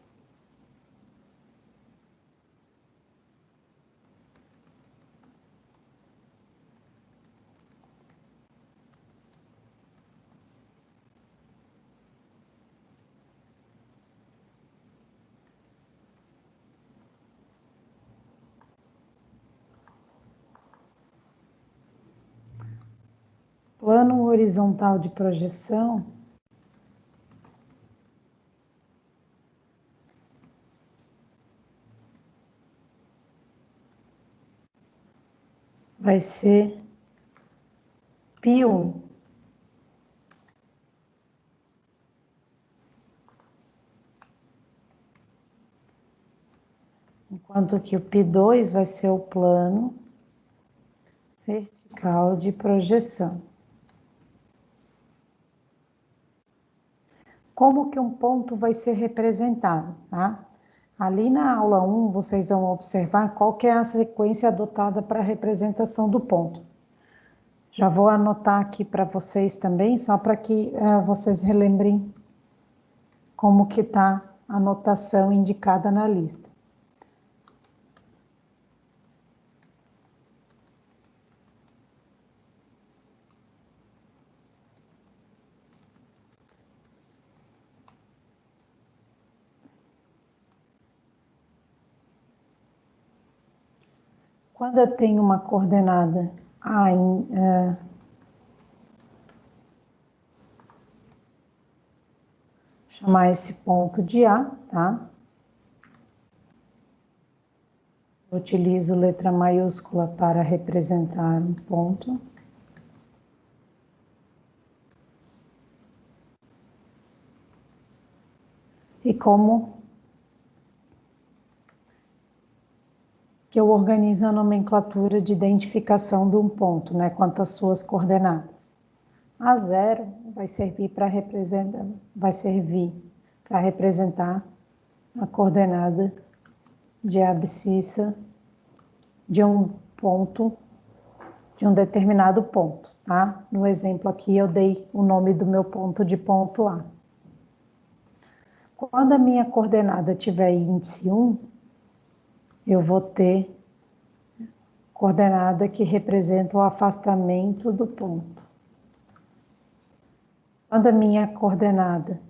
Plano horizontal de projeção vai ser π1. Enquanto que o π2 vai ser o plano vertical de projeção. Como que um ponto vai ser representado, tá? Ali na aula 1, vocês vão observar qual que é a sequência adotada para a representação do ponto. Já vou anotar aqui para vocês também, só para que vocês relembrem como que está a anotação indicada na lista. Quando eu tenho uma coordenada A chamar esse ponto de A, tá? Eu utilizo letra maiúscula para representar um ponto. E como que eu organizo a nomenclatura de identificação de um ponto, né, quanto às suas coordenadas. A0 vai servir para representar a coordenada de abscissa de um ponto, de um determinado ponto, tá? No exemplo aqui eu dei o nome do meu ponto de ponto A. Quando a minha coordenada tiver índice 1, eu vou ter coordenada que representa o afastamento do ponto. Quando a minha coordenada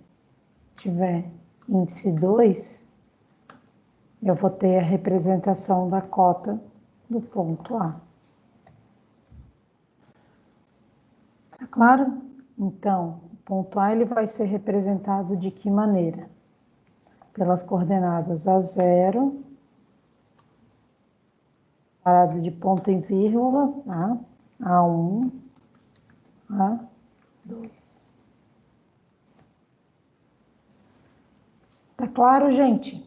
tiver índice 2, eu vou ter a representação da cota do ponto A. Tá claro? Então, o ponto A ele vai ser representado de que maneira? Pelas coordenadas A0, separado de ponto e vírgula, tá? A1, A2. Tá claro, gente?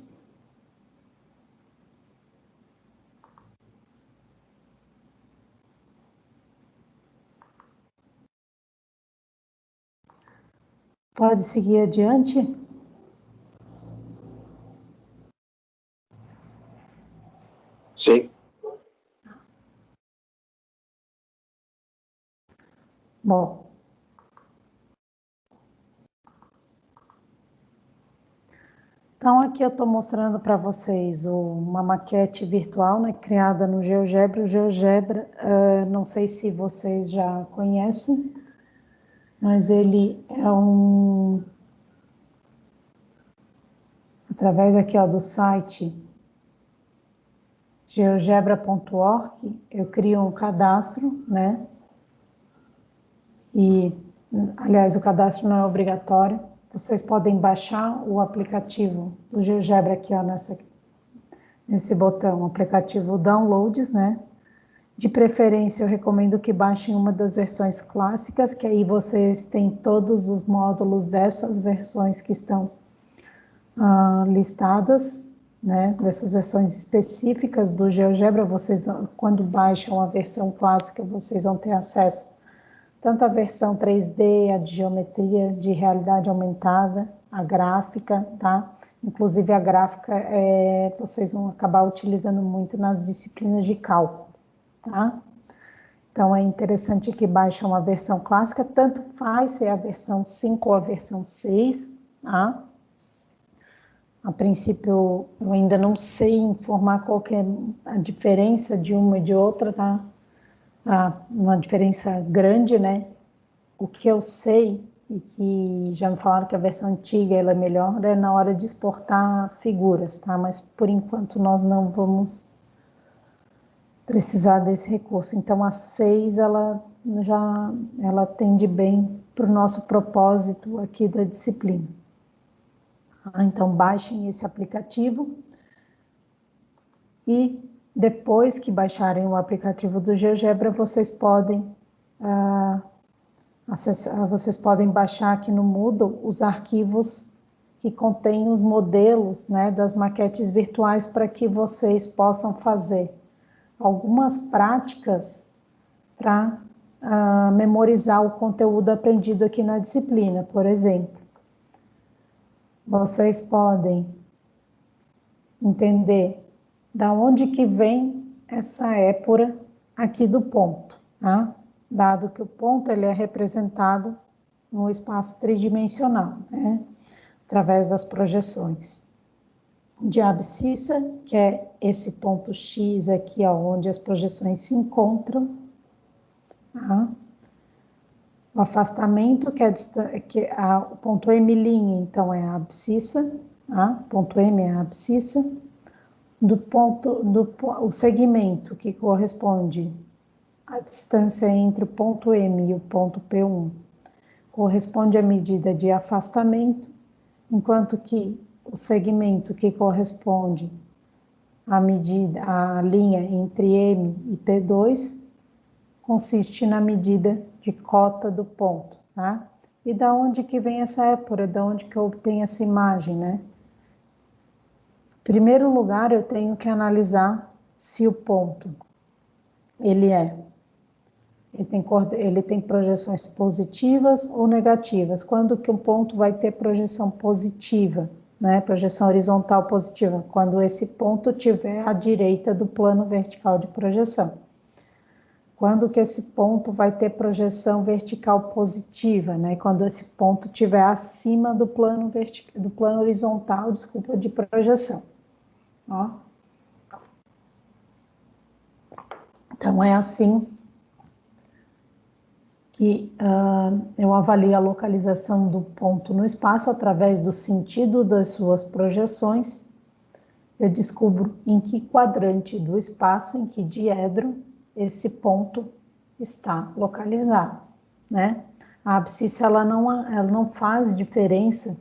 Pode seguir adiante? Sim. Bom. Então, aqui eu estou mostrando para vocês uma maquete virtual, né, criada no GeoGebra. O GeoGebra, não sei se vocês já conhecem, mas ele é através aqui, ó, do site geogebra.org, eu crio um cadastro, né? E, aliás, o cadastro não é obrigatório. Vocês podem baixar o aplicativo do GeoGebra aqui, ó, nesse botão, o aplicativo Downloads, né? De preferência, eu recomendo que baixem uma das versões clássicas, que aí vocês têm todos os módulos dessas versões que estão listadas, né? Dessas versões específicas do GeoGebra. Vocês, quando baixam a versão clássica, vocês vão ter acesso tanto a versão 3D, a de geometria, de realidade aumentada, a gráfica, tá? Inclusive a gráfica vocês vão acabar utilizando muito nas disciplinas de cálculo, tá? Então é interessante que baixem uma versão clássica, tanto faz se é a versão 5 ou a versão 6, tá? A princípio eu ainda não sei informar qual que é a diferença de uma e de outra, tá? Uma diferença grande, né? O que eu sei, e que já me falaram que a versão antiga ela é melhor, é na hora de exportar figuras, tá? Mas por enquanto nós não vamos precisar desse recurso. Então, a 6, ela atende bem para o nosso propósito aqui da disciplina. Então, baixem esse aplicativo e depois que baixarem o aplicativo do GeoGebra, vocês podem vocês podem baixar aqui no Moodle os arquivos que contêm os modelos, né, das maquetes virtuais para que vocês possam fazer algumas práticas para memorizar o conteúdo aprendido aqui na disciplina. Por exemplo, vocês podem entender da onde que vem essa épora aqui do ponto, tá? Dado que o ponto ele é representado no espaço tridimensional, né? Através das projeções de abscissa, que é esse ponto X aqui, ó, onde as projeções se encontram, tá? O afastamento, o ponto M', então, é a abscissa, tá? Ponto M é a abscissa, o segmento, que corresponde à distância entre o ponto M e o ponto P1, corresponde à medida de afastamento, enquanto que o segmento que corresponde à linha entre M e P2 consiste na medida de cota do ponto, tá? E da onde que vem essa épora? Da onde que eu obtenho essa imagem, né? Em primeiro lugar, eu tenho que analisar se o ponto ele tem projeções positivas ou negativas. Quando que um ponto vai ter projeção positiva, né? Projeção horizontal positiva, quando esse ponto estiver à direita do plano vertical de projeção. Quando que esse ponto vai ter projeção vertical positiva, né? Quando esse ponto estiver acima do plano horizontal, de projeção. Ó. Então, é assim que eu avalio a localização do ponto no espaço através do sentido das suas projeções. Eu descubro em que quadrante do espaço, em que diedro, esse ponto está localizado, né? A abscissa ela não faz diferença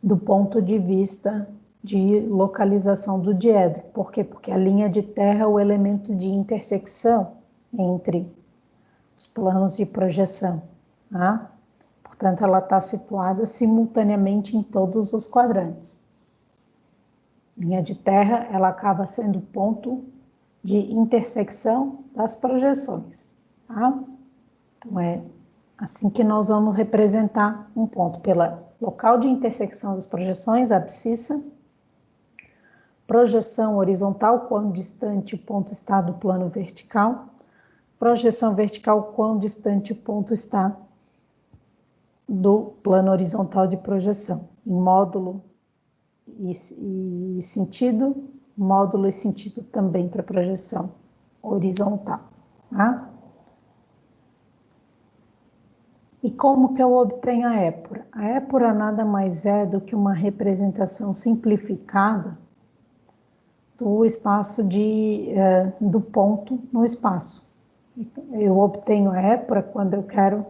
do ponto de vista de localização do diedro. Por quê? Porque a linha de terra é o elemento de intersecção entre os planos de projeção, tá? Portanto, ela está situada simultaneamente em todos os quadrantes. Linha de terra, ela acaba sendo ponto de intersecção das projeções, tá? Então, é assim que nós vamos representar um ponto, pela local de intersecção das projeções, abscissa, projeção horizontal, quão distante o ponto está do plano vertical, projeção vertical, quão distante o ponto está do plano horizontal de projeção, em módulo e sentido, módulo e sentido também para projeção horizontal, tá? E como que eu obtenho a épora? A épora nada mais é do que uma representação simplificada do espaço do ponto no espaço. Eu obtenho a épora quando eu quero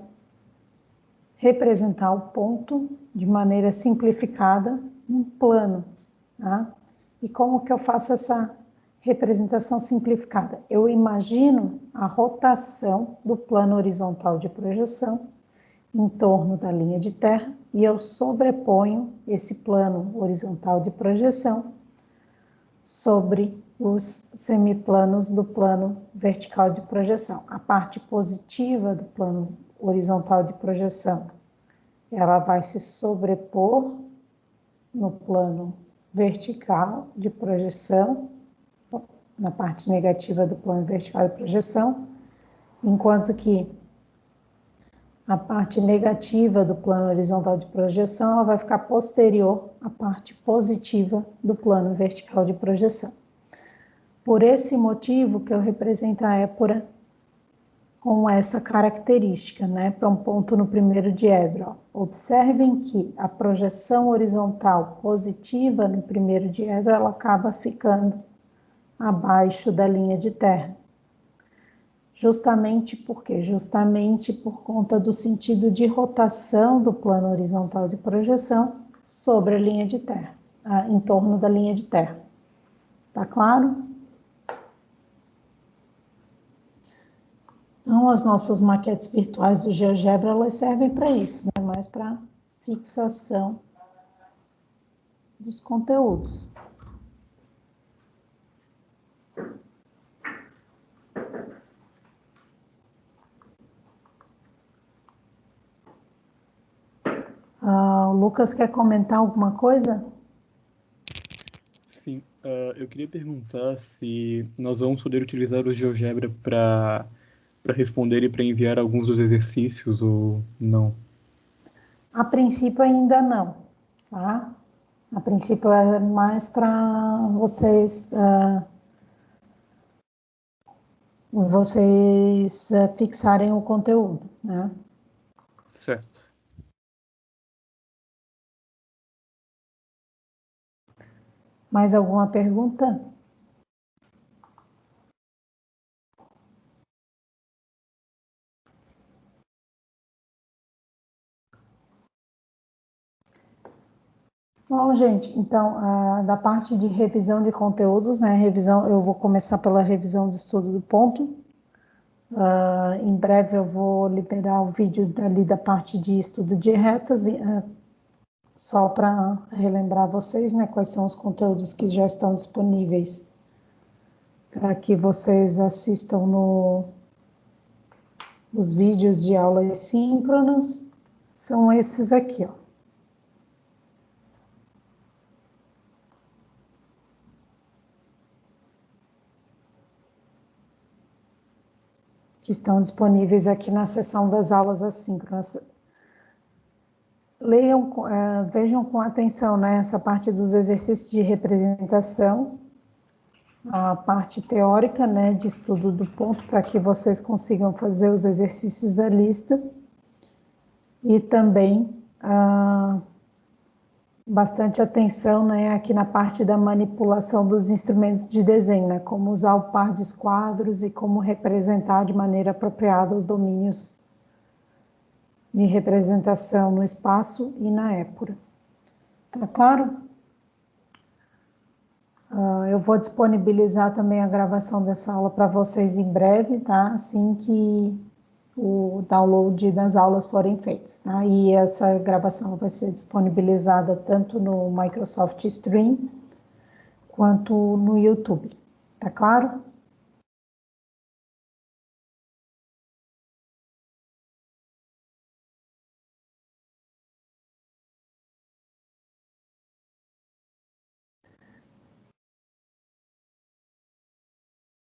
representar o ponto de maneira simplificada num plano, tá? E como que eu faço essa representação simplificada? Eu imagino a rotação do plano horizontal de projeção em torno da linha de terra e eu sobreponho esse plano horizontal de projeção sobre os semiplanos do plano vertical de projeção. A parte positiva do plano horizontal de projeção, ela vai se sobrepor no plano vertical de projeção, na parte negativa do plano vertical de projeção, enquanto que a parte negativa do plano horizontal de projeção ela vai ficar posterior à parte positiva do plano vertical de projeção. Por esse motivo que eu represento a épora com essa característica, né, para um ponto no primeiro diedro. Ó. Observem que a projeção horizontal positiva no primeiro diedro ela acaba ficando abaixo da linha de terra. Justamente por quê? Justamente por conta do sentido de rotação do plano horizontal de projeção sobre a linha de terra, em torno da linha de terra. Tá claro? Então, as nossas maquetes virtuais do GeoGebra, elas servem para isso, né? Mais para fixação dos conteúdos. O Lucas quer comentar alguma coisa? Sim, eu queria perguntar se nós vamos poder utilizar o GeoGebra para responder e para enviar alguns dos exercícios ou não. A princípio ainda não, tá? A princípio é mais para vocês fixarem o conteúdo, né? Certo. Mais alguma pergunta? Bom, gente, então, da parte de revisão de conteúdos, né, eu vou começar pela revisão do estudo do ponto. Em breve eu vou liberar o vídeo ali da parte de estudo de retas, só para relembrar vocês, né, quais são os conteúdos que já estão disponíveis para que vocês assistam os vídeos de aulas síncronas. São esses aqui, ó. Que estão disponíveis aqui na seção das aulas assíncronas. Leiam, vejam com atenção, né, essa parte dos exercícios de representação, a parte teórica, né, de estudo do ponto, para que vocês consigam fazer os exercícios da lista, e também bastante atenção, né, aqui na parte da manipulação dos instrumentos de desenho, né, como usar o par de esquadros e como representar de maneira apropriada os domínios de representação no espaço e na épura. Tá claro? Eu vou disponibilizar também a gravação dessa aula para vocês em breve, tá? Assim que o download das aulas forem feitos, tá? E essa gravação vai ser disponibilizada tanto no Microsoft Stream quanto no YouTube, tá claro?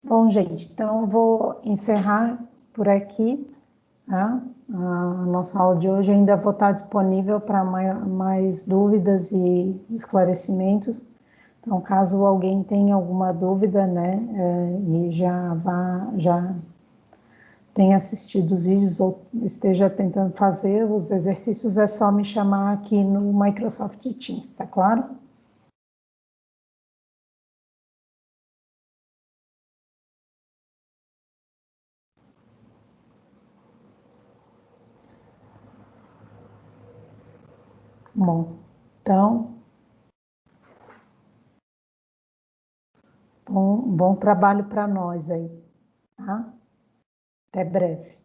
Bom, gente, então eu vou encerrar por aqui, tá? A nossa aula de hoje ainda vou estar disponível para mais dúvidas e esclarecimentos. Então, caso alguém tenha alguma dúvida, né, e já tenha assistido os vídeos ou esteja tentando fazer os exercícios, é só me chamar aqui no Microsoft Teams, tá claro? Bom, então, bom trabalho para nós aí, tá? Até breve.